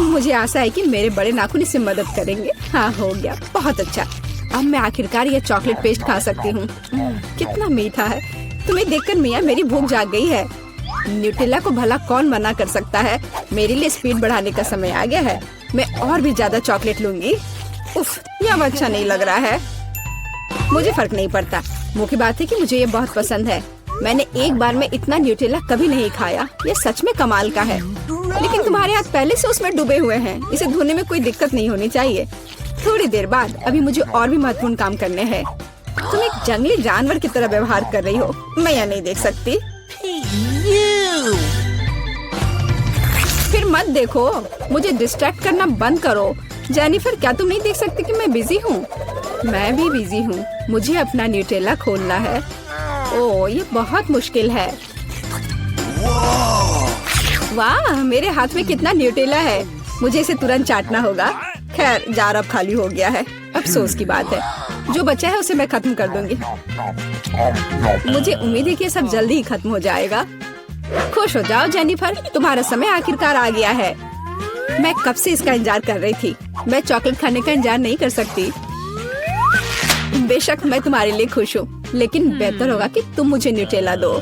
Speaker 1: मुझे आशा है कि मेरे बड़े नाखून इससे मदद करेंगे। हाँ हो गया, बहुत अच्छा। अब मैं आखिरकार यह चॉकलेट पेस्ट खा सकती हूँ। कितना मीठा है। तुम्हें देखकर मिया मेरी भूख जाग गई है। न्यूटेला को भला कौन मना कर सकता है। मेरे लिए स्पीड बढ़ाने का समय आ गया है। मैं और भी ज्यादा चॉकलेट लूंगी। उफ, यह अब अच्छा नहीं लग रहा है। मुझे फर्क नहीं पड़ता। मुख्य बात है कि मुझे ये बहुत पसंद है। मैंने एक बार में इतना न्यूटेला कभी नहीं खाया। ये सच में कमाल का है। लेकिन तुम्हारे हाथ पहले से उसमें डूबे हुए हैं। इसे धोने में कोई दिक्कत नहीं होनी चाहिए। थोड़ी देर बाद अभी मुझे और भी महत्वपूर्ण काम करने हैं। तुम एक जंगली जानवर की तरह व्यवहार कर रही हो। मैं यह नहीं देख सकती। फिर मत देखो, मुझे डिस्ट्रैक्ट करना बंद करो। जेनिफर, क्या तुम नहीं देख सकती कि मैं बिजी हूँ? मैं भी बिजी हूँ। मुझे अपना न्यूटेला खोलना है। ओह, ये बहुत मुश्किल है। वाह, मेरे हाथ में कितना न्यूटेला है। मुझे इसे तुरंत चाटना होगा। खैर, जार अब खाली हो गया है। अफसोस की बात है। जो बचा है उसे मैं खत्म कर दूंगी। मुझे उम्मीद है कि सब जल्दी ही खत्म हो जाएगा। खुश हो जाओ जेनिफर, तुम्हारा समय आखिरकार आ गया है। मैं कब से इसका इंतजार कर रही थी। मैं चॉकलेट खाने का इंतजार नहीं कर सकती। बेशक मैं तुम्हारे लिए खुश हूँ, लेकिन बेहतर होगा कि तुम मुझे न्यूटेला दो।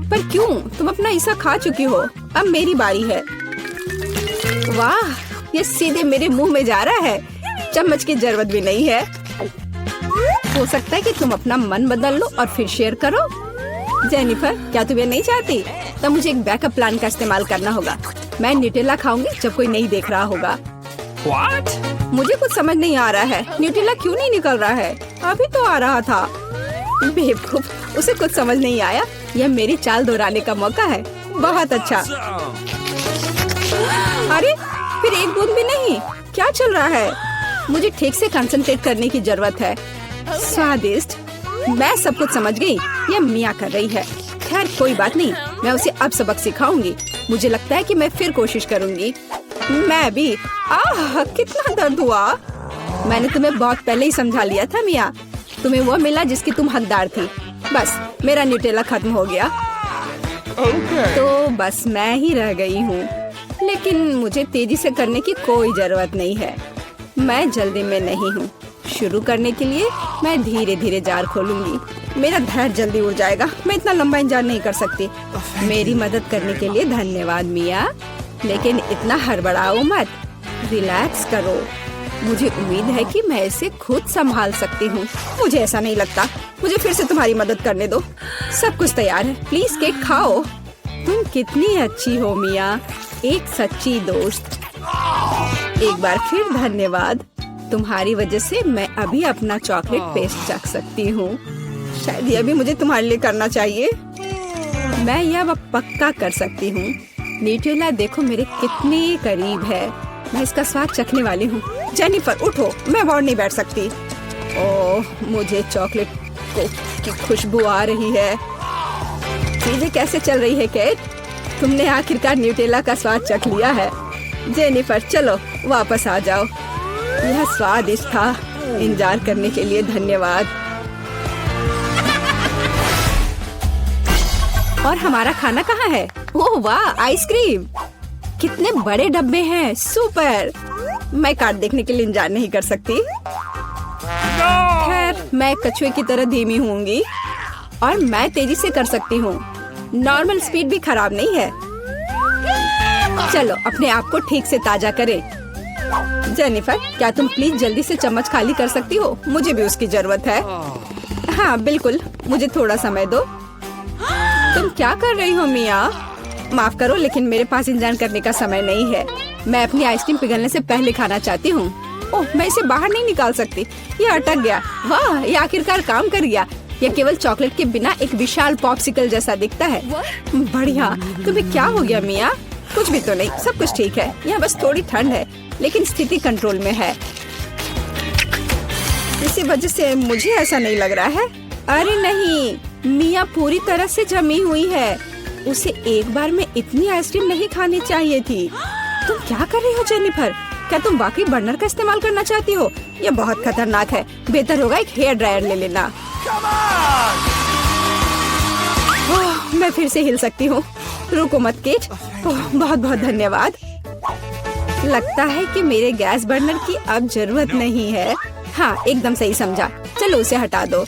Speaker 1: पर क्यों? तुम अपना हिस्सा खा चुकी हो। अब मेरी बारी है। वाह, ये सीधे मेरे मुंह में जा रहा है। चम्मच की जरूरत भी नहीं है। हो सकता है कि तुम अपना मन बदल लो और फिर शेयर करो। जेनिफर, क्या तुम ये नहीं चाहती? तब मुझे एक बैकअप प्लान का इस्तेमाल करना होगा। मैं न्यूटेला खाऊंगी जब कोई नहीं देख रहा होगा। What? मुझे कुछ समझ नहीं आ रहा है। न्यूटेला क्यों नहीं निकल रहा है? अभी तो आ रहा था। बेवकूफ, उसे कुछ समझ नहीं आया। यह मेरी चाल दोहराने का मौका है। बहुत अच्छा। अरे, फिर एक बूंद भी नहीं। क्या चल रहा है? मुझे ठीक से कंसंट्रेट करने की जरूरत है। स्वादिष्ट। मैं सब कुछ समझ गई। यह मिया कर रही है। खैर कोई बात नहीं, मैं उसे अब सबक सिखाऊंगी। मुझे लगता है कि मैं फिर कोशिश करूंगी। मैं भी। आह, कितना दर्द हुआ। मैंने तुम्हें बहुत पहले ही समझा लिया था मिया। तुम्हें वो मिला जिसकी तुम हकदार थी। बस मेरा न्यूटेला खत्म हो गया। तो बस मैं ही रह गई हूँ। लेकिन मुझे तेजी से करने की कोई जरूरत नहीं है। मैं जल्दी में नहीं हूँ। शुरू करने के लिए मैं धीरे धीरे जार खोलूंगी। मेरा धैर्य जल्दी उड़ जाएगा। मैं इतना लंबा इंतजार नहीं कर सकती। मेरी मदद करने के लिए धन्यवाद मिया, लेकिन इतना हड़बड़ाओ मत। रिलैक्स करो। मुझे उम्मीद है कि मैं इसे खुद संभाल सकती हूँ। मुझे ऐसा नहीं लगता। मुझे फिर से तुम्हारी मदद करने दो। सब कुछ तैयार है। प्लीज केक खाओ। तुम कितनी अच्छी हो मिया, एक सच्ची दोस्त। एक बार फिर धन्यवाद। तुम्हारी वजह से मैं अभी अपना चॉकलेट पेस्ट चख सकती हूँ। शायद यह भी मुझे तुम्हारे लिए करना चाहिए। मैं यह अब पक्का कर सकती हूँ। न्यूटेला देखो मेरे कितने करीब है। मैं इसका स्वाद चखने वाली हूँ। जेनिफर उठो, मैं और नहीं बैठ सकती। ओह, मुझे चॉकलेट की खुशबू आ रही है। चीजें कैसे चल रही है केट? तुमने आखिरकार न्यूटेला का स्वाद चख लिया है। जेनिफर चलो वापस आ जाओ। यह स्वादिष्ट था। इंतजार करने के लिए धन्यवाद। और हमारा खाना कहाँ है? ओह वाह, आइसक्रीम। कितने बड़े डब्बे हैं। सुपर। मैं कार्ड देखने के लिए इंतजार नहीं कर सकती। खैर, मैं कछुए की तरह धीमी होंगी और मैं तेजी से कर सकती हूँ। नॉर्मल स्पीड भी खराब नहीं है। चलो अपने आप को ठीक से ताजा करें। जेनिफर, क्या तुम प्लीज जल्दी से चम्मच खाली कर सकती हो? मुझे भी उसकी जरूरत है। हाँ बिल्कुल, मुझे थोड़ा समय दो। तुम क्या कर रही हो मिया? माफ करो लेकिन मेरे पास इंतजार करने का समय नहीं है। मैं अपनी आइसक्रीम पिघलने से पहले खाना चाहती हूँ। ओह, मैं इसे बाहर नहीं निकाल सकती, ये अटक गया। वाह, ये आखिरकार काम कर गया। यह केवल चॉकलेट के बिना एक विशाल पॉप्सिकल जैसा दिखता है। बढ़िया। तुम्हें क्या हो गया मिया? कुछ भी तो नहीं, सब कुछ ठीक है। यहाँ बस थोड़ी ठंड है लेकिन स्थिति कंट्रोल में है। इसी वजह से मुझे ऐसा नहीं लग रहा है। अरे नहीं, मिया पूरी तरह से जमी हुई है। उसे एक बार में इतनी आइसक्रीम नहीं खानी चाहिए थी। तुम क्या कर रही हो जेनिफर? क्या तुम वाकई बर्नर का इस्तेमाल करना चाहती हो? यह बहुत खतरनाक है। बेहतर होगा एक हेयर ड्रायर ले लेना। ओह, मैं फिर से हिल सकती हूँ। रुको मत केट। ओह, बहुत बहुत धन्यवाद। लगता है कि मेरे गैस बर्नर की अब जरूरत नहीं है। हाँ, एकदम सही समझा। चलो उसे हटा दो।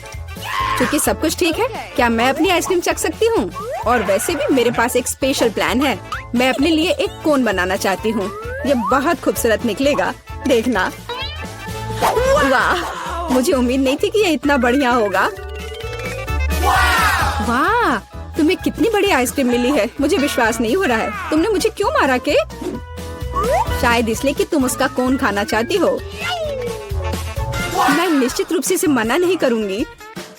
Speaker 1: क्योंकि सब कुछ ठीक है, क्या मैं अपनी आइसक्रीम चख सकती हूँ? और वैसे भी मेरे पास एक स्पेशल प्लान है। मैं अपने लिए एक कोन बनाना चाहती हूँ। ये बहुत खूबसूरत निकलेगा, देखना। वाह, मुझे उम्मीद नहीं थी कि ये इतना बढ़िया होगा। वाह, तुम्हें कितनी बड़ी आइसक्रीम मिली है। मुझे विश्वास नहीं हो रहा है। तुमने मुझे क्यों मारा के? शायद इसलिए कि तुम उसका कोन खाना चाहती हो। मैं निश्चित रूप से इसे मना नहीं करूंगी।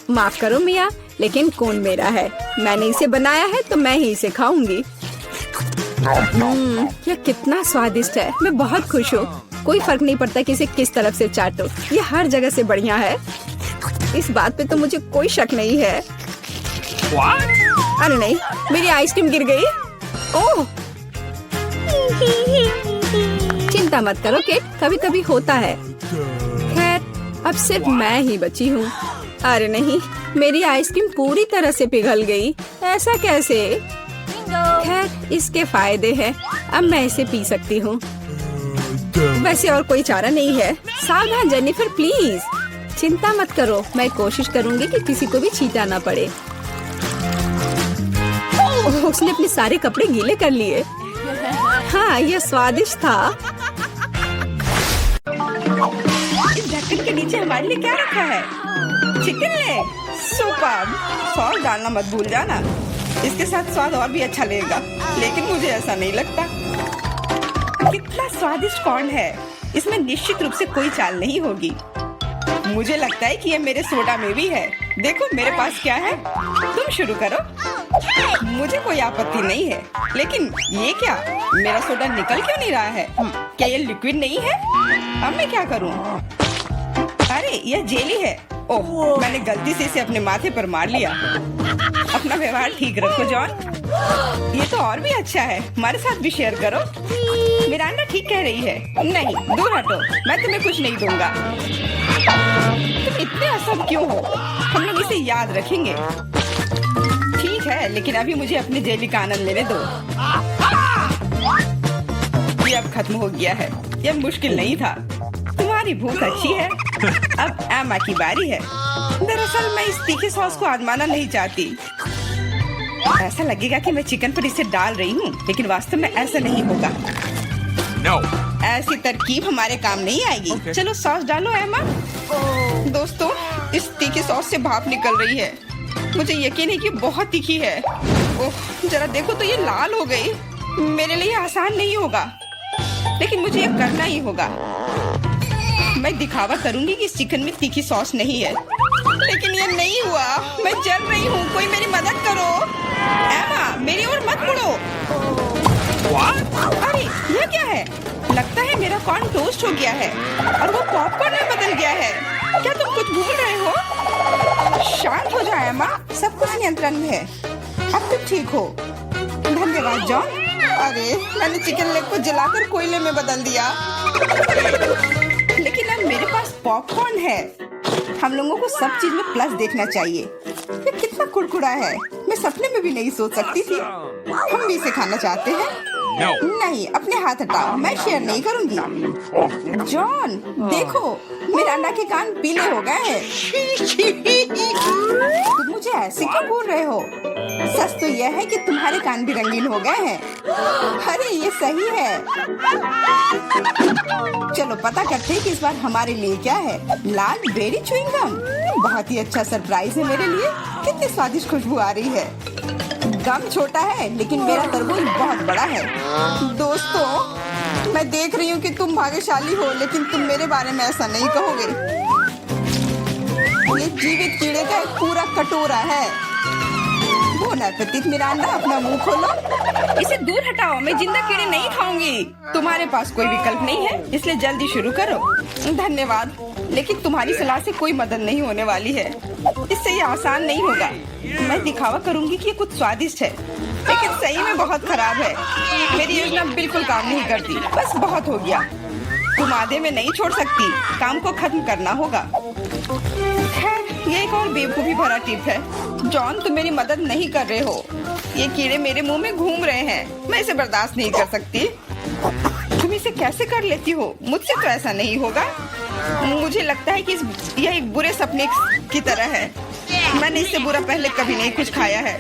Speaker 1: माफ करो मिया, लेकिन कोन मेरा है। मैंने इसे बनाया है तो मैं ही इसे खाऊंगी। यह कितना स्वादिष्ट है। मैं बहुत खुश हूँ। कोई फर्क नहीं पड़ता कि इसे किस तरफ से चाटो, ये हर जगह से बढ़िया है। इस बात पे तो मुझे कोई शक नहीं है। अरे नहीं, मेरी आइसक्रीम गिर गई। ओह, चिंता मत करो केट, कभी कभी होता है। खैर, अब सिर्फ मैं ही बची हूँ। अरे नहीं, मेरी आइसक्रीम पूरी तरह से पिघल गई। ऐसा कैसे? खैर, इसके फायदे हैं। अब मैं इसे पी सकती हूँ। वैसे और कोई चारा नहीं है। सावधान जेनिफर, प्लीज। चिंता मत करो, मैं कोशिश करूँगी कि किसी को भी छींटा ना पड़े। उसने अपने सारे कपड़े गीले कर लिए। हाँ, यह स्वादिष्ट था। इस ढक्कन के नीचे हमारे लिए क्या रखा है? Chicken leg. सुपर। सॉस डालना मत भूल जाना, इसके साथ स्वाद और भी अच्छा लगेगा। लेकिन मुझे ऐसा नहीं लगता। कितना स्वादिष्ट कॉर्न है। इसमें निश्चित रूप से कोई चाल नहीं होगी। मुझे लगता है कि ये मेरे सोडा में भी है। देखो मेरे पास क्या है। तुम शुरू करो। मुझे कोई आपत्ति नहीं है, लेकिन ये क्या? मेरा सोडा निकल क्यों नहीं रहा है? क्या ये लिक्विड नहीं है? अब मैं क्या करूं? अरे यह जेली है। ओह, मैंने गलती से इसे अपने माथे पर मार लिया। अपना व्यवहार ठीक रखो जॉन। ये तो और भी अच्छा है। हमारे साथ भी शेयर करो। मिरांडा ठीक कह रही है। नहीं, दूर हटो, मैं तुम्हें कुछ नहीं दूंगा। तुम इतने असम क्यों हो? हम लोग इसे याद रखेंगे। ठीक है, लेकिन अभी मुझे अपने जेली का आनंद लेने दो। ये अब खत्म हो गया है। यह मुश्किल नहीं था। तुम्हारी भूख अच्छी है। अब एमा की बारी है। दरअसल मैं इस तीखे सॉस को आजमाना नहीं चाहती। ऐसा लगेगा कि मैं चिकन पर इसे डाल रही हूँ, लेकिन वास्तव में ऐसा नहीं होगा। No. ऐसी तरकीब हमारे काम नहीं आएगी। Okay. चलो सॉस डालो एमा। दोस्तों, इस तीखे सॉस से भाप निकल रही है। मुझे यकीन है कि बहुत तीखी है। ओह, जरा देखो तो ये लाल हो गई। मेरे लिए आसान नहीं होगा, लेकिन मुझे ये करना ही होगा। मैं दिखावा करूंगी कि इस चिकन में तीखी सॉस नहीं है, लेकिन ये नहीं हुआ। मैं जल रही हूँ, कोई मेरी मदद करो। एमा, मेरी ओर मत मुड़ो। अरे यह क्या है? लगता है मेरा कॉर्न टोस्ट हो गया है और वो पॉपकॉर्न में बदल गया है। क्या तुम कुछ भूल रहे हो? शांत हो जाओ एमा, सब कुछ नियंत्रण में है। अब तुम ठीक हो। धन्यवाद जॉन। अरे मैंने चिकन लेग को जलाकर कोयले में बदल दिया। लेकिन अब मेरे पास पॉपकॉर्न है। हम लोगों को सब चीज में प्लस देखना चाहिए। ये कितना कुड़कुड़ा है, मैं सपने में भी नहीं सोच सकती थी। हम भी इसे खाना चाहते हैं। नहीं, अपने हाथ हटाओ, मैं शेयर नहीं करूंगी। जॉन, देखो मिरांडा के कान पीले हो गए हैं। तुम मुझे ऐसे क्यों बोल रहे हो? सच तो यह है कि तुम्हारे कान भी रंगीन हो गए हैं। अरे ये सही है। चलो पता करते हैं कि इस बार हमारे लिए क्या है। लाल बेरी च्युइंगम, बहुत ही अच्छा सरप्राइज है मेरे लिए। कितनी स्वादिष्ट खुशबू आ रही है। गम छोटा है लेकिन मेरा तरबूज बहुत बड़ा है। दोस्तों, मैं देख रही हूँ कि तुम भाग्यशाली हो, लेकिन तुम मेरे बारे में ऐसा नहीं कहोगे। ये जीवित कीड़े का एक पूरा कटोरा है। बोन एपेटिट मिरांडा, अपना मुंह खोलो। इसे दूर हटाओ, मैं जिंदा कीड़े नहीं खाऊंगी। तुम्हारे पास कोई विकल्प नहीं है, इसलिए जल्दी शुरू करो। धन्यवाद, लेकिन तुम्हारी सलाह से कोई मदद नहीं होने वाली है। इससे ये आसान नहीं होगा। मैं दिखावा करूंगी कि ये कुछ स्वादिष्ट है, लेकिन सही में बहुत खराब है। मेरी योजना बिल्कुल काम नहीं करती। बस बहुत हो गया। तुम आधे में नहीं छोड़ सकती, काम को खत्म करना होगा। खैर, ये एक और बेवकूफी भरा टिप है। जॉन, तुम मेरी मदद नहीं कर रहे हो। ये कीड़े मेरे मुंह में घूम रहे हैं। मैं इसे बर्दाश्त नहीं कर सकती। तुम इसे कैसे कर लेती हो? मुझसे तो ऐसा नहीं होगा। मुझे लगता है कि यह एक बुरे सपने की तरह है। मैंने इससे बुरा पहले कभी नहीं कुछ खाया है।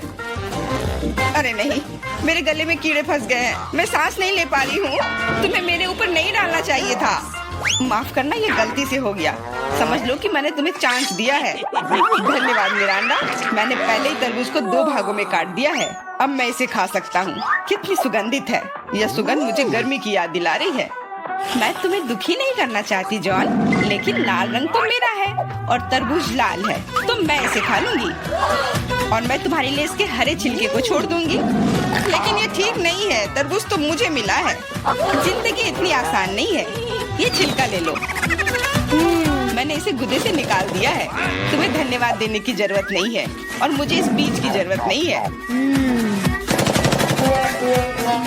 Speaker 1: अरे नहीं, मेरे गले में कीड़े फंस गए हैं। मैं सांस नहीं ले पा रही हूँ। तुम्हें मेरे ऊपर नहीं डालना चाहिए था। माफ करना, ये गलती से हो गया। समझ लो कि मैंने तुम्हें चांस दिया है। धन्यवाद मिरांडा, मैंने पहले ही तरबूज को 2 भागों में काट दिया है। अब मैं इसे खा सकता हूँ। कितनी सुगंधित है। यह सुगंध मुझे गर्मी की याद दिला रही है। मैं तुम्हें दुखी नहीं करना चाहती जॉन, लेकिन लाल रंग तो मेरा है और तरबूज लाल है, तो मैं इसे खा लूंगी। और मैं तुम्हारे लिए इसके हरे छिलके को छोड़ दूंगी। लेकिन ये ठीक नहीं है। तरबूज तो मुझे मिला है। जिंदगी इतनी आसान नहीं है। ये छिलका ले लो। मैंने इसे गुदे से निकाल दिया है। तुम्हें धन्यवाद देने की जरूरत नहीं है और मुझे इस बीज की जरूरत नहीं है।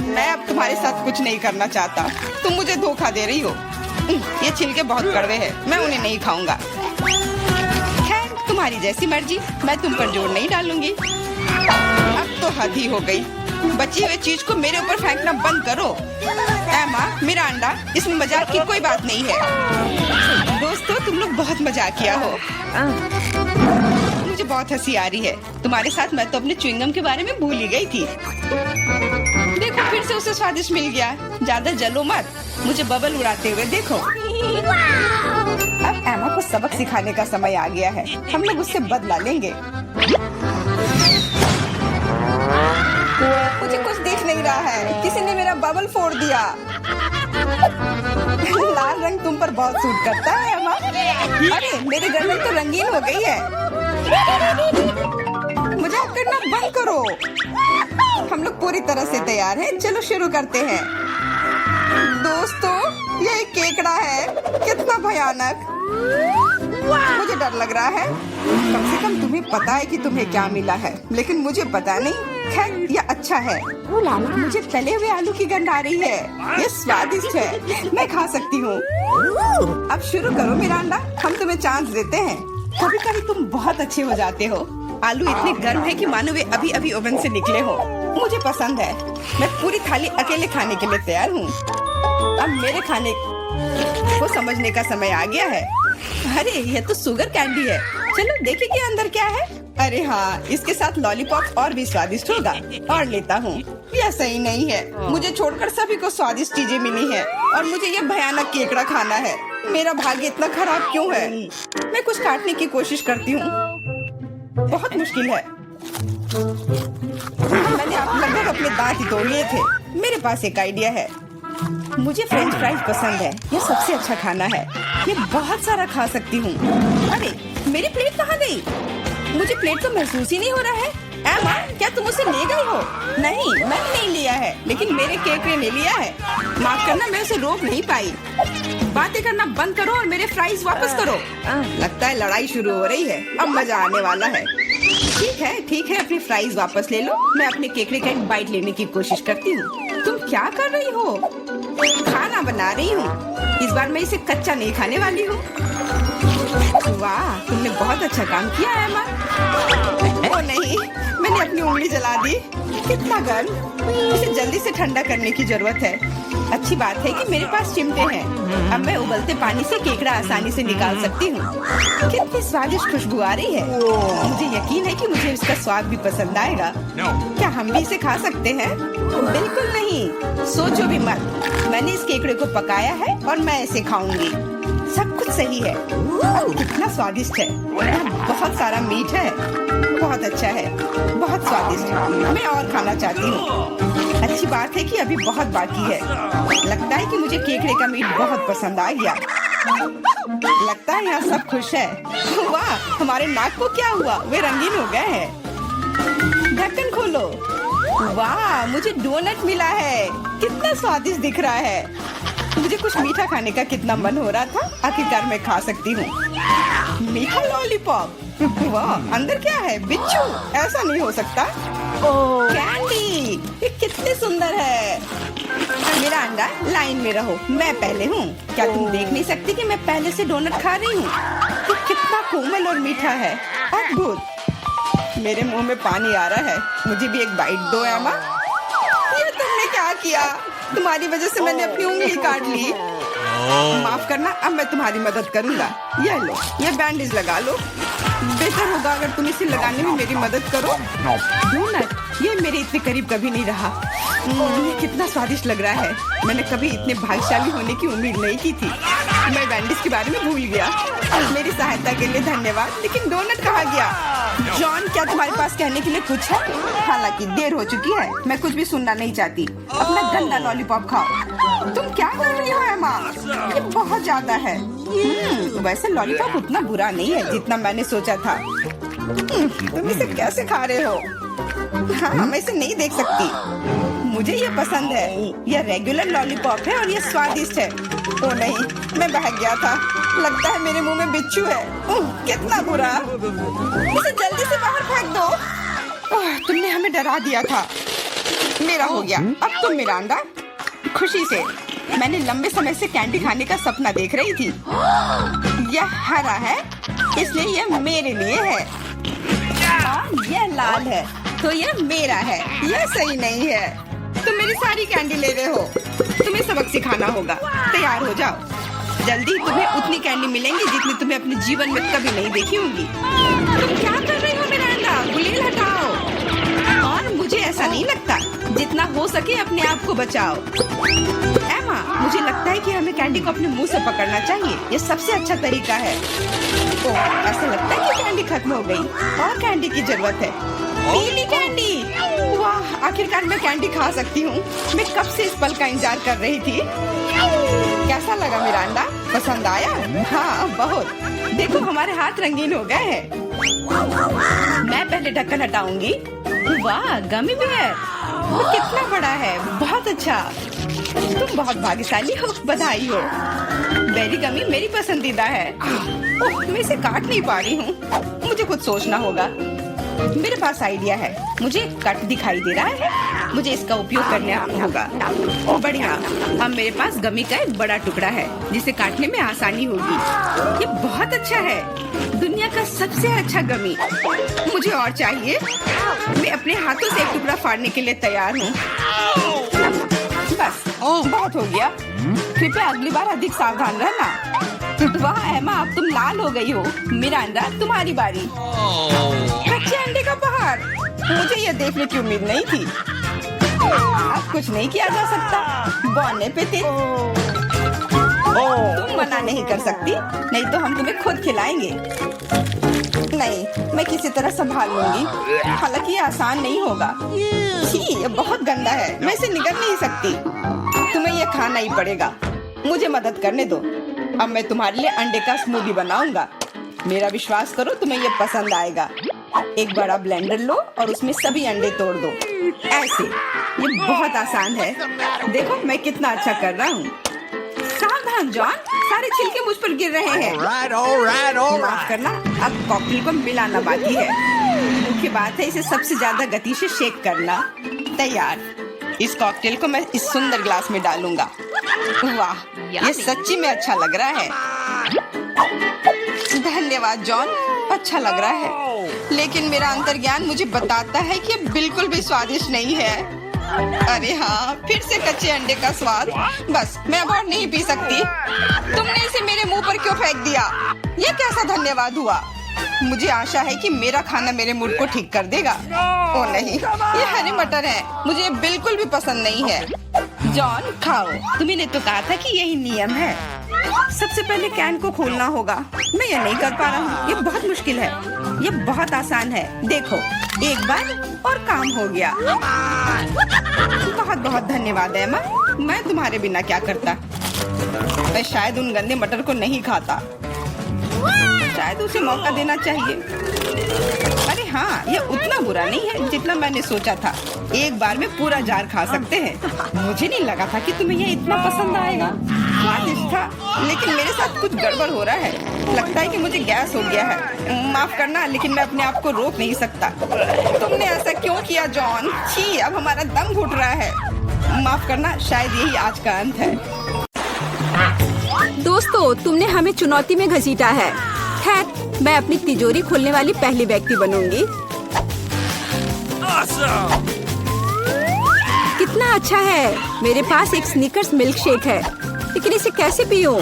Speaker 1: मैं अब तुम्हारे साथ कुछ नहीं करना चाहता। तुम मुझे धोखा दे रही हो। ये छिलके बहुत कड़वे हैं, मैं उन्हें नहीं खाऊंगा। खैर, तुम्हारी जैसी मर्जी, मैं तुम पर जोर नहीं डालूंगी। अब तो हद ही हो गई। बची हुई चीज को मेरे ऊपर फेंकना बंद करो। एमा, मिरांडा, इसमें मजाक की कोई बात नहीं है। दोस्तों, तुम लोग बहुत मजाक किया हो। मुझे बहुत हंसी आ रही है। तुम्हारे साथ मैं तो अपने च्युइंगम के बारे में भूल ही गई थी। देखो, फिर से उसे स्वादिष्ट मिल गया। ज्यादा जलो मत, मुझे बबल उड़ाते हुए देखो। अब एमा को सबक सिखाने का समय आ गया है। हम लोग उससे बदला लेंगे। मुझे कुछ दिख नहीं रहा है। किसी ने मेरा बबल फोड़ दिया। लाल रंग तुम पर बहुत सूट करता है एमा। अरे, मेरी गर्दन तो रंगीन हो गई है। मजाक करना बंद करो। हम लोग पूरी तरह से तैयार हैं। चलो शुरू करते हैं। दोस्तों, ये एक केकड़ा है। कितना भयानक। मुझे डर लग रहा है। कम से कम तुम्हें पता है कि तुम्हें क्या मिला है, लेकिन मुझे पता नहीं। खैर, ये अच्छा है। मुझे तले हुए आलू की गंध आ रही है। ये स्वादिष्ट है, मैं खा सकती हूँ। अब शुरू करो मिरांडा, हम तुम्हें चांस देते हैं। कभी कभी तुम बहुत अच्छे हो जाते हो। आलू इतने गर्म है कि मानो वे अभी अभी ओवन से निकले हो। मुझे पसंद है। मैं पूरी थाली अकेले खाने के लिए तैयार हूँ। अब मेरे खाने को समझने का समय आ गया है। अरे, यह तो शुगर कैंडी है। चलो देखें कि अंदर क्या है। अरे हाँ, इसके साथ लॉलीपॉप और भी स्वादिष्ट होगा। और लेता हूँ। यह सही नहीं है। मुझे छोड़कर सभी को स्वादिष्ट चीजें मिली हैं और मुझे यह भयानक केकड़ा खाना है। मेरा भाग्य इतना खराब क्यों है? मैं कुछ काटने की कोशिश करती हूँ। बहुत मुश्किल है। मैंने लगभग अपने दांत ही तोड़ लिए थे। मेरे पास एक आइडिया है। मुझे फ्रेंच फ्राइज पसंद है। यह सबसे अच्छा खाना है। ये बहुत सारा खा सकती हूँ। अरे, मेरी प्लेट कहाँ गई? मुझे प्लेट तो महसूस ही नहीं हो रहा है। एमा, क्या तुम उसे ले गई हो? नहीं, मैंने नहीं लिया है, लेकिन मेरे केकड़े ने लिया है। माफ करना, मैं उसे रोक नहीं पाई। बातें करना बंद करो और मेरे फ्राइज वापस करो। लगता है लड़ाई शुरू हो रही है। अब मजा आने वाला है। ठीक है, अपनी फ्राइज वापस ले लो। मैं अपने केकड़े का एक बाइट लेने की कोशिश करती हूँ। तुम क्या कर रही हो? खाना बना रही हूँ। इस बार मैं इसे कच्चा नहीं खाने वाली हूँ। वाह, तुमने बहुत अच्छा काम किया है एमा। ओ नहीं, मैंने अपनी उंगली जला दी। कितना गर्म, इसे जल्दी से ठंडा करने की जरूरत है। अच्छी बात है कि मेरे पास चिमटे हैं। अब मैं उबलते पानी से केकड़ा आसानी से निकाल सकती हूँ। कितनी स्वादिष्ट खुशबू आ रही है। मुझे यकीन है कि मुझे इसका स्वाद भी पसंद आएगा। क्या हम भी इसे खा सकते हैं? बिल्कुल नहीं, सोचो भी मत। मैंने इस केकड़े को पकाया है और मैं इसे खाऊंगी। सब कुछ सही है। कितना स्वादिष्ट है। बहुत सारा मीठ है। बहुत अच्छा है, बहुत स्वादिष्ट। मैं और खाना चाहती हूँ। अच्छी बात है कि अभी बहुत बाकी है। लगता है कि मुझे केकड़े का मीट बहुत पसंद आ गया। लगता है यहाँ सब खुश है। वाह, हमारे नाक को क्या हुआ? वे रंगीन हो गए हैं। ढक्कन खोलो। वाह, मुझे डोनट मिला है। कितना स्वादिष्ट दिख रहा है। मुझे कुछ मीठा खाने का कितना मन हो रहा था। आखिरकार मैं खा सकती हूँ। मीठा लॉलीपॉप। वाह, अंदर क्या है? बिच्छू? ऐसा नहीं हो सकता। कैंडी, ये कितनी सुंदर है। मेरा अंडा, लाइन में रहो, मैं पहले हूँ। क्या तुम देख नहीं सकती कि मैं पहले से डोनट खा रही हूँ? ये कितना कोमल और मीठा है। अद्भुत। मेरे मुंह में पानी आ रहा है। मुझे भी एक बाइट दो एमा। ये तुमने क्या किया? तुम्हारी वजह से मैंने अपनी उंगली काट ली। माफ करना, अब मैं तुम्हारी मदद करूंगा। ये लो, ये बैंडेज लगा लो। बेहतर होगा अगर तुम इसे लगाने में मेरी मदद करो। डोनट, ये मेरे इतने करीब कभी नहीं रहा। ये कितना स्वादिष्ट लग रहा है। मैंने कभी इतने भाग्यशाली होने की उम्मीद नहीं की थी। मैं बैंडेज के बारे में भूल गया। मेरी सहायता के लिए धन्यवाद। लेकिन डोनट कहाँ गया? जॉन, क्या तुम्हारे पास कहने के लिए कुछ है? हालांकि देर हो चुकी है, मैं कुछ भी सुनना नहीं चाहती। अपना गंदा लॉलीपॉप खाओ। तुम क्या कर रही हो एमा? ये बहुत ज्यादा है। वैसे लॉलीपॉप उतना बुरा नहीं है जितना मैंने सोचा था। तुम इसे कैसे खा रहे हो? हाँ, मैं इसे नहीं देख सकती। मुझे ये पसंद है। यह रेगुलर लॉलीपॉप है और ये स्वादिष्ट है। ओ नहीं, मैं बहक गया था। लगता है मेरे मुंह में बिच्छू है। कितना बुरा। इसे जल्दी से बाहर फेंक दो। तुमने हमें डरा दिया था। मेरा हो गया। अब तुम मिरांडा। खुशी से। मैंने लंबे समय से कैंडी खाने का सपना देख रही थी। यह हरा है, इसलिए यह मेरे लिए है। यह लाल है, तो यह मेरा है। यह सही नहीं है। तुम मेरी सारी कैंडी ले रहे हो। तुम्हें सबक सिखाना होगा। तैयार हो जाओ। जल्दी तुम्हें उतनी कैंडी मिलेंगी जितनी तुम्हें अपने जीवन में कभी नहीं देखी होंगी। तुम क्या कर रही हो मिरांडा? गुलेल हटाओ। और मुझे ऐसा नहीं लगता। जितना हो सके अपने आप को बचाओ। एमा, मुझे लगता है कि हमें कैंडी को अपने मुंह से पकड़ना चाहिए। ये सबसे अच्छा तरीका है। ऐसा लगता है कि कैंडी खत्म हो गई और कैंडी की जरूरत है। पीली कैंडी। वाह, आखिरकार मैं कैंडी खा सकती हूँ। मैं कब से इस पल का इंतजार कर रही थी। कैसा लगा मिरांडा? पसंद आया? हाँ, बहुत। देखो, हमारे हाथ रंगीन हो गए हैं। मैं पहले ढक्कन हटाऊंगी। वाह, गमी बेयर। वो कितना बड़ा है। बहुत अच्छा। तुम बहुत भाग्यशाली हो। बधाई हो। बेरी गमी मेरी पसंदीदा है। मैं इसे काट नहीं पा रही हूँ। मुझे कुछ सोचना होगा। मेरे पास आइडिया है। मुझे कट दिखाई दे रहा है। मुझे इसका उपयोग करना होगा। बढ़िया। अब मेरे पास गमी का एक बड़ा टुकड़ा है जिसे काटने में आसानी होगी। ये बहुत अच्छा है। दुनिया का सबसे अच्छा गमी। मुझे और चाहिए। मैं अपने हाथों से एक टुकड़ा फाड़ने के लिए तैयार हूँ। बस, बहुत हो गया। कृपया अगली बार अधिक सावधान रहना। वाह एमा, अब तुम लाल हो गई हो। मिरांडा, तुम्हारी बारी। कच्चे अंडे का पहाड़। मुझे यह देखने की उम्मीद नहीं थी। अब कुछ नहीं किया जा सकता। बौने पे थे। तुम मना नहीं कर सकती, नहीं तो हम तुम्हें खुद खिलाएंगे। नहीं, मैं किसी तरह संभाल लूंगी। हालांकि ये आसान नहीं होगा। ये बहुत गंदा है। मैं इसे निगल नहीं सकती। तुम्हें ये खाना ही पड़ेगा। मुझे मदद करने दो। अब मैं तुम्हारे लिए अंडे का स्मूदी बनाऊंगा। मेरा विश्वास करो, तुम्हें ये पसंद आएगा। एक बड़ा ब्लेंडर लो और उसमें सभी अंडे तोड़ दो। ऐसे। ये बहुत आसान है। देखो मैं कितना अच्छा कर रहा हूँ। सावधान जॉन, सारे छिलके मुझ पर गिर रहे हैं। माफ करना, अब कॉकटेल को मिलाना बाकी है। मुख्य बात है इसे सबसे ज्यादा गति से शेक करना। तैयार। इस कॉकटेल को मैं इस सुंदर ग्लास में डालूंगा। वाह, ये सच्ची में अच्छा लग रहा है।
Speaker 2: धन्यवाद जॉन, अच्छा लग रहा है, लेकिन मेरा अंतर्ज्ञान मुझे बताता है कि ये बिल्कुल भी स्वादिष्ट नहीं है। अरे हाँ, फिर से कच्चे अंडे का स्वाद। बस मैं अब और नहीं पी सकती। तुमने इसे मेरे मुंह पर क्यों फेंक दिया? ये कैसा धन्यवाद हुआ? मुझे आशा है कि मेरा खाना मेरे मूड को ठीक कर देगा। ओ नहीं, ये हरे मटर है, मुझे ये बिल्कुल भी पसंद नहीं है। जॉन खाओ, तुम्हें तो कहा था कि यही नियम है। सबसे पहले कैन को खोलना होगा। मैं ये नहीं कर पा रहा हूँ, ये बहुत मुश्किल है। ये बहुत आसान है, देखो एक बार और काम हो गया। बहुत बहुत धन्यवाद एमा, मैं तुम्हारे बिना क्या करता। मैं शायद उन गंदे मटर को नहीं खाता, शायद उसे मौका देना चाहिए। अरे हाँ, ये उतना बुरा नहीं है जितना मैंने सोचा था। एक बार में पूरा जार खा सकते हैं। मुझे नहीं लगा था कि तुम्हें ये इतना पसंद आएगा। स्वादिष्ट था, लेकिन मेरे साथ कुछ गड़बड़ हो रहा है। लगता है कि मुझे गैस हो गया है। माफ करना, लेकिन मैं अपने आप को रोक नहीं सकता। तुमने ऐसा क्यों किया जॉन? छी, अब हमारा दम घुट रहा है। माफ करना, शायद यही आज का अंत है।
Speaker 1: दोस्तों, तुमने हमें चुनौती में घसीटा है। खैर, मैं अपनी तिजोरी खोलने वाली पहली व्यक्ति बनूंगी। कितना अच्छा है। मेरे पास एक स्निकर्स मिल्क शेक है, लेकिन इसे कैसे पीऊं?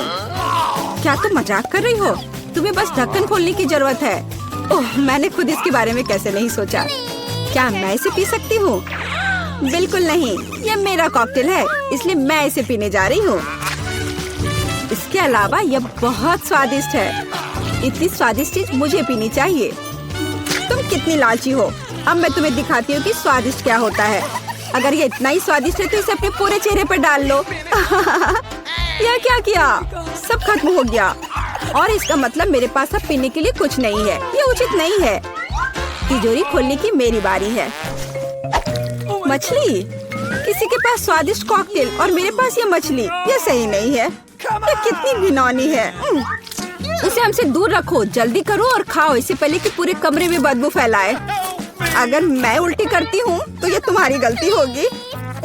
Speaker 1: क्या तुम मजाक कर रही हो? तुम्हें बस ढक्कन खोलने की जरूरत है। ओह, मैंने खुद इसके बारे में कैसे नहीं सोचा। क्या मैं इसे पी सकती हूँ? बिल्कुल नहीं, यह मेरा कॉकटेल है, इसलिए मैं इसे पीने जा रही हूँ। इसके अलावा यह बहुत स्वादिष्ट है। इतनी स्वादिष्ट चीज मुझे पीनी चाहिए। तुम कितनी लालची हो। अब मैं तुम्हें दिखाती हूँ कि स्वादिष्ट क्या होता है। अगर ये इतना ही स्वादिष्ट है तो इसे अपने पूरे चेहरे पर डाल लो। यह क्या किया? सब खत्म हो गया। और इसका मतलब मेरे पास अब पीने के लिए कुछ नहीं है। ये उचित नहीं है। तिजोरी खोलने की मेरी बारी है। मछली? किसी के पास स्वादिष्ट कॉकटेल और मेरे पास ये मछली। ये सही नहीं है। ये कितनी घिनौनी है। इसे हमसे दूर रखो। जल्दी करो और खाओ, इससे पहले कि पूरे कमरे में बदबू फैलाए। अगर मैं उल्टी करती हूँ तो ये तुम्हारी गलती होगी।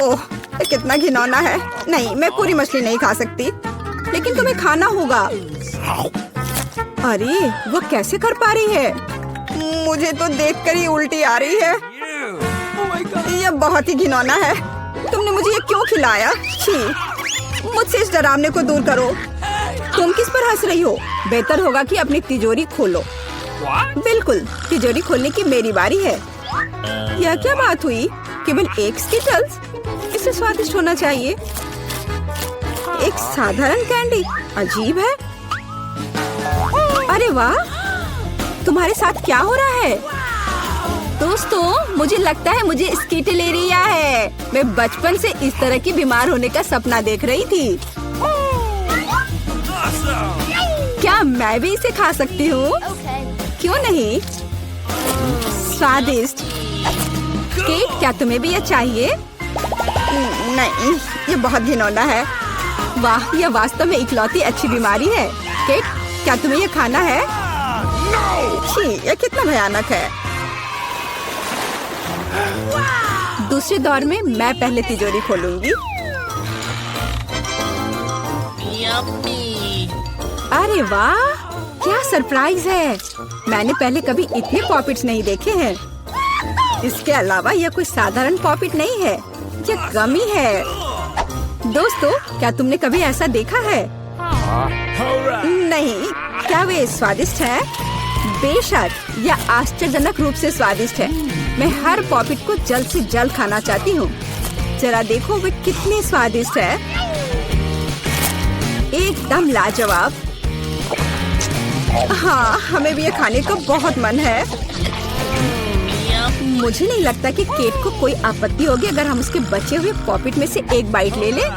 Speaker 1: ओह, ये कितना घिनौना है। नहीं, मैं पूरी मछली नहीं खा सकती, लेकिन तुम्हें खाना होगा। अरे, वो कैसे कर पा रही है? मुझे तो देखकर ही उल्टी आ रही है। यह बहुत ही घिनौना है। तुमने मुझे ये क्यों खिलाया? छी, मुझसे इस डरावने को दूर करो। तुम किस पर हंस रही हो? बेहतर होगा कि अपनी तिजोरी खोलो। बिल्कुल, तिजोरी खोलने की मेरी बारी है। यह क्या बात हुई? केवल एक स्किटल्स? इसे स्वादिष्ट होना चाहिए। एक साधारण कैंडी? अजीब है। अरे वाह, तुम्हारे साथ क्या हो रहा है? दोस्तों, मुझे लगता है मुझे स्किटलेरिया है। मैं बचपन से इस तरह की बीमार होने का सपना देख रही थी। क्या मैं भी इसे खा सकती हूँ? क्यों नहीं? स्वादिष्ट। केट, क्या तुम्हें भी यह चाहिए? नहीं, ये बहुत घिनौना है। वाह, यह वास्तव में इकलौती अच्छी बीमारी है। केट, क्या तुम्हें यह खाना है? छी, यह कितना भयानक है। दूसरे दौर में मैं पहले तिजोरी खोलूंगी। अरे वाह, क्या सरप्राइज है। मैंने पहले कभी इतने पॉपिट्स नहीं देखे हैं। इसके अलावा यह कोई साधारण पॉपिट नहीं है, यह गमी है। दोस्तों, क्या तुमने कभी ऐसा देखा है? नहीं। क्या वे स्वादिष्ट है? बेशक, यह आश्चर्यजनक रूप से स्वादिष्ट है। मैं हर पॉपिट को जल्द से जल्द खाना चाहती हूँ। जरा देखो वे कितने स्वादिष्ट है। एकदम लाजवाब। हाँ, हमें भी ये खाने का बहुत मन है। मुझे नहीं लगता कि केट को कोई आपत्ति होगी अगर हम उसके बचे हुए पॉपिट में से एक बाइट ले लें।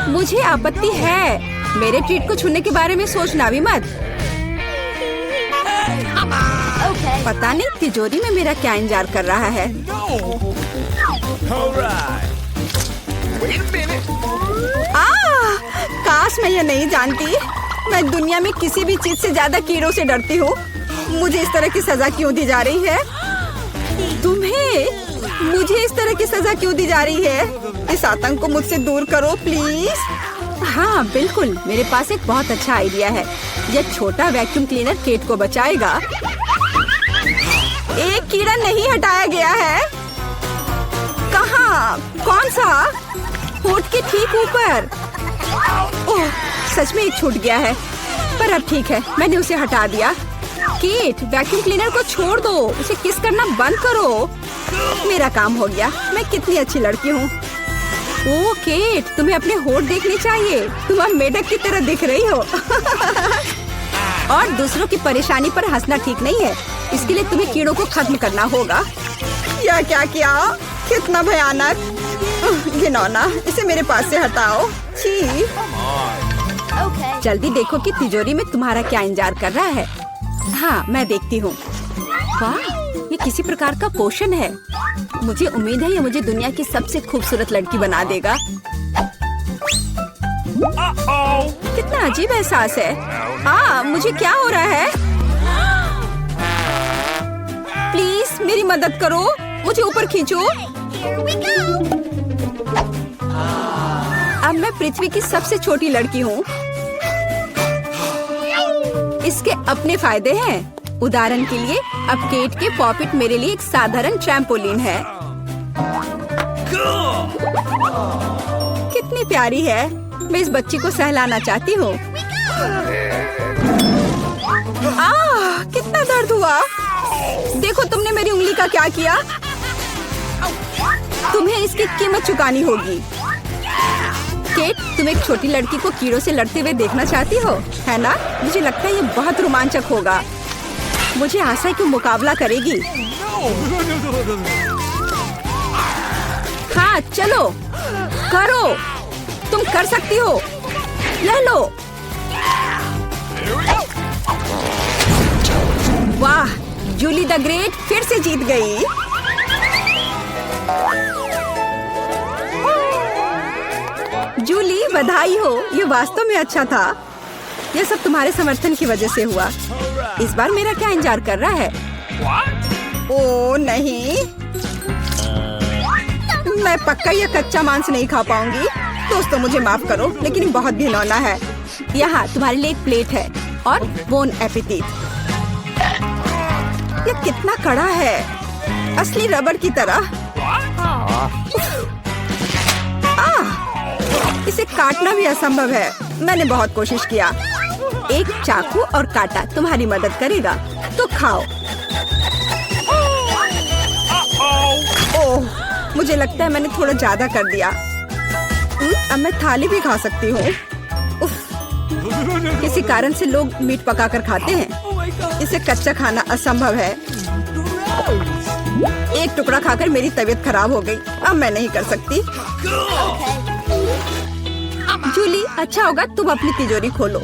Speaker 1: मुझे आपत्ति है। मेरे ट्रीट को छूने के बारे में सोचना भी मत। पता नहीं तिजोरी में मेरा क्या इंतजार कर रहा है। काश मैं ये नहीं जानती। मैं दुनिया में किसी भी चीज से ज्यादा कीड़ों से डरती हूँ। मुझे इस तरह की सजा क्यों दी जा रही है? तुम्हें मुझे इस तरह की सजा क्यों दी जा रही है? इस आतंक को मुझसे दूर करो प्लीज। हाँ बिल्कुल, मेरे पास एक बहुत अच्छा आइडिया है। यह छोटा वैक्यूम क्लीनर केट को बचाएगा। एक कीड़ा नहीं हटाया गया है। कहाँ? कौन सा? होठ के ठीक ऊपर। ओह, सच में एक छूट गया है, पर अब ठीक है, मैंने उसे हटा दिया। केट, वैक्यूम क्लीनर को छोड़ दो, उसे किस करना बंद करो। मेरा काम हो गया। मैं कितनी अच्छी लड़की हूँ। ओह केट, तुम्हें अपने होठ देखने चाहिए। तुम अब मेढक की तरह दिख रही हो। और दूसरों की परेशानी पर हंसना ठीक नहीं है। इसके लिए तुम्हें कीड़ों को खत्म करना होगा। क्या क्या किया? कितना भयानक, घिनौना। इसे मेरे पास से हटाओ। छी। जल्दी देखो कि तिजोरी में तुम्हारा क्या इंतजार कर रहा है। हाँ, मैं देखती हूँ। वाह, ये किसी प्रकार का पोषण है। मुझे उम्मीद है ये मुझे दुनिया की सबसे खूबसूरत लड़की बना देगा। कितना अजीब एहसास है। मुझे क्या हो रहा है? प्लीज मेरी मदद करो, मुझे ऊपर खींचो। अब मैं पृथ्वी की सबसे छोटी लड़की हूँ। इसके अपने फायदे हैं। उदाहरण के लिए, अब केट के पॉकेट मेरे लिए एक साधारण ट्रैम्पोलिन है। कितनी प्यारी है। मैं इस बच्ची को सहलाना चाहती हूँ। कितना दर्द हुआ। देखो तुमने मेरी उंगली का क्या किया। तुम्हें इसकी कीमत चुकानी होगी। केट, तुम एक छोटी लड़की को कीड़ों से लड़ते हुए देखना चाहती हो, है ना? मुझे लगता है ये बहुत रोमांचक होगा। मुझे आशा है कि मुकाबला करेगी। हाँ चलो, करो, तुम कर सकती हो। ले लो। वाह, जूली द ग्रेट फिर से जीत गई। जूली, बधाई हो। ये वास्तव में अच्छा था। यह सब तुम्हारे समर्थन की वजह से हुआ। इस बार मेरा क्या इंतजार कर रहा है? ओह नहीं, मैं पक्का यह कच्चा मांस नहीं खा पाऊंगी। दोस्तों मुझे माफ करो, लेकिन ये बहुत घिनौना है। यहाँ तुम्हारे लिए एक प्लेट है और बोन एपेटिट। यह कितना कड़ा है, असली रबड़ की तरह। इसे काटना भी असंभव है। मैंने बहुत कोशिश किया। एक चाकू और कांटा तुम्हारी मदद करेगा, तो खाओ। ओह, मुझे लगता है मैंने थोड़ा ज्यादा कर दिया। अब मैं थाली भी खा सकती हूँ। किसी कारण से लोग मीट पकाकर खाते हैं। इसे कच्चा खाना असंभव है। एक टुकड़ा खाकर मेरी तबीयत खराब हो गई। अब मैं नहीं कर सकती। जूली, अच्छा होगा तुम अपनी तिजोरी खोलो।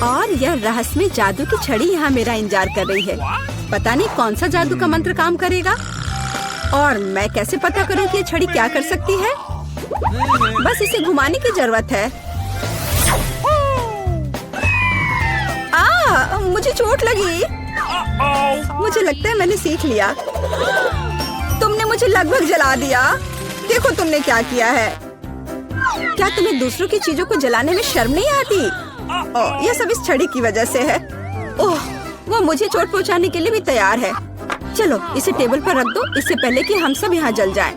Speaker 1: और यह रहस्यमय जादू की छड़ी यहाँ मेरा इंतजार कर रही है। पता नहीं कौन सा जादू का मंत्र काम करेगा। और मैं कैसे पता करूँ कि ये छड़ी क्या कर सकती है? बस इसे घुमाने की जरूरत है। मुझे चोट लगी। मुझे लगता है मैंने सीख लिया। तुमने मुझे लगभग जला दिया। देखो तुमने क्या किया है। क्या तुम्हें दूसरों की चीजों को जलाने में शर्म नहीं आती? यह सब इस छड़ी की वजह से है। ओह, वो मुझे चोट पहुंचाने के लिए भी तैयार है। चलो इसे टेबल पर रख दो, इससे पहले कि हम सब यहाँ जल जाएं।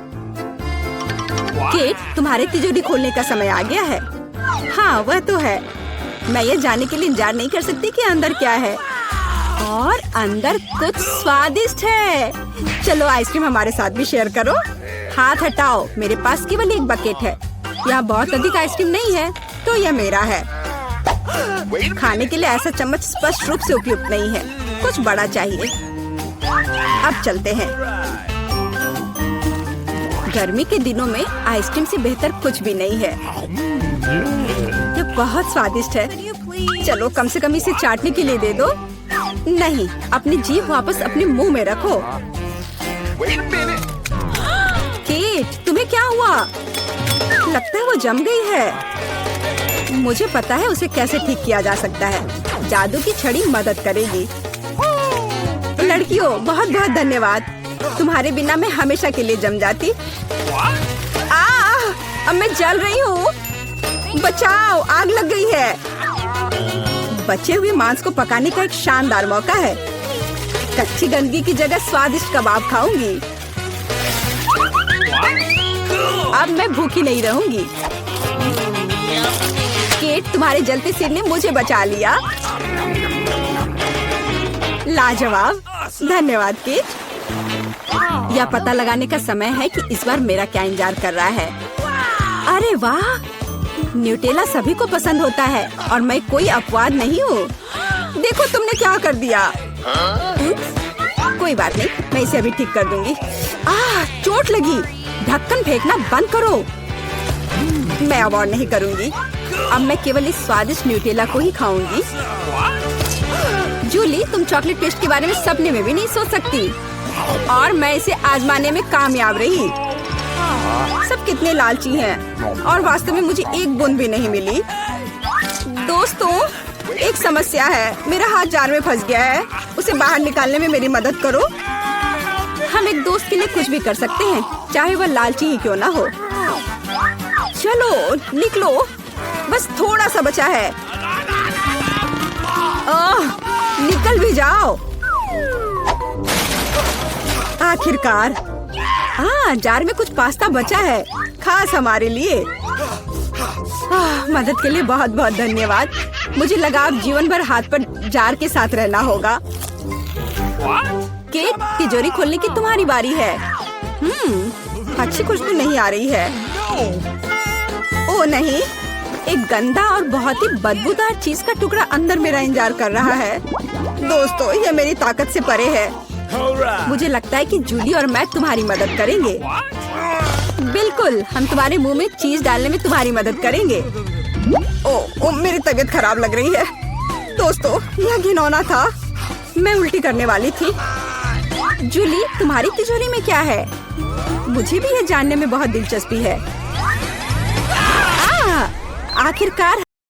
Speaker 1: केट, तुम्हारे तिजोरी खोलने का समय आ गया है। हाँ वह तो है। मैं ये जानने के लिए इंतजार नहीं कर सकती कि अंदर क्या है। और अंदर कुछ स्वादिष्ट है। चलो आइसक्रीम हमारे साथ भी शेयर करो। हाथ हटाओ, मेरे पास केवल एक बकेट है। यहाँ बहुत अधिक आइसक्रीम नहीं है, तो यह मेरा है। खाने के लिए ऐसा चम्मच स्पष्ट रूप से उपयुक्त नहीं है। कुछ बड़ा चाहिए। अब चलते हैं। गर्मी के दिनों में आइसक्रीम से बेहतर कुछ भी नहीं है। ये बहुत स्वादिष्ट है। चलो कम से कम इसे चाटने के लिए दे दो। नहीं, अपनी जीभ वापस अपने मुंह में रखो। केट, तुम्हें क्या हुआ? लगता है वो जम गई है। मुझे पता है उसे कैसे ठीक किया जा सकता है। जादू की छड़ी मदद करेगी। लड़कियों, बहुत बहुत धन्यवाद। तुम्हारे बिना मैं हमेशा के लिए जम जाती। अब मैं जल रही हूँ। बचाओ, आग लग गई है। बचे हुए मांस को पकाने का एक शानदार मौका है। कच्ची गंदगी की जगह स्वादिष्ट कबाब खाऊंगी। अब मैं भूखी नहीं रहूंगी। केट, तुम्हारे जलते सिर ने मुझे बचा लिया। लाजवाब, धन्यवाद केट। यह पता लगाने का समय है कि इस बार मेरा क्या इंतजार कर रहा है। अरे वाह, न्यूटेला सभी को पसंद होता है और मैं कोई अपवाद नहीं हूँ। देखो तुमने क्या कर दिया। कोई बात नहीं, मैं इसे अभी ठीक कर दूंगी। चोट लगी। ढक्कन फेंकना बंद करो। मैं अब और नहीं करूंगी। अब मैं केवल इस स्वादिष्ट न्यूटेला को ही खाऊंगी। जूली, तुम चॉकलेट पेस्ट के बारे में सपने में भी नहीं सोच सकती और मैं इसे आजमाने में कामयाब रही। सब कितने लालची हैं और वास्तव में मुझे एक बूंद भी नहीं मिली। दोस्तों, एक समस्या है। मेरा हाथ जार में फंस गया है। उसे बाहर निकालने में मेरी मदद करो। हम एक दोस्त के लिए कुछ भी कर सकते हैं, चाहे वह लालची ही क्यों ना हो। चलो निकलो, बस थोड़ा सा बचा है। निकल भी जाओ। आखिरकार। जार में कुछ पास्ता बचा है, खास हमारे लिए। मदद के लिए बहुत बहुत धन्यवाद। मुझे लगा अब जीवन भर हाथ पर जार के साथ रहना होगा। केट, तिजोरी खोलने की तुम्हारी बारी है। अच्छी खुशबू नहीं आ रही है। ओ नहीं, एक गंदा और बहुत ही बदबूदार चीज का टुकड़ा अंदर मेरा इंतजार कर रहा है। दोस्तों, यह मेरी ताकत से परे है। मुझे लगता है कि जूली और मैं तुम्हारी मदद करेंगे। बिल्कुल, हम तुम्हारे मुंह में चीज डालने में तुम्हारी मदद करेंगे। ओ, मेरी तबीयत खराब लग रही है। दोस्तों, यह घिनौना था। मैं उल्टी करने वाली थी। जूली, तुम्हारी तिजोरी में क्या है? मुझे भी यह जानने में बहुत दिलचस्पी है। आखिरकार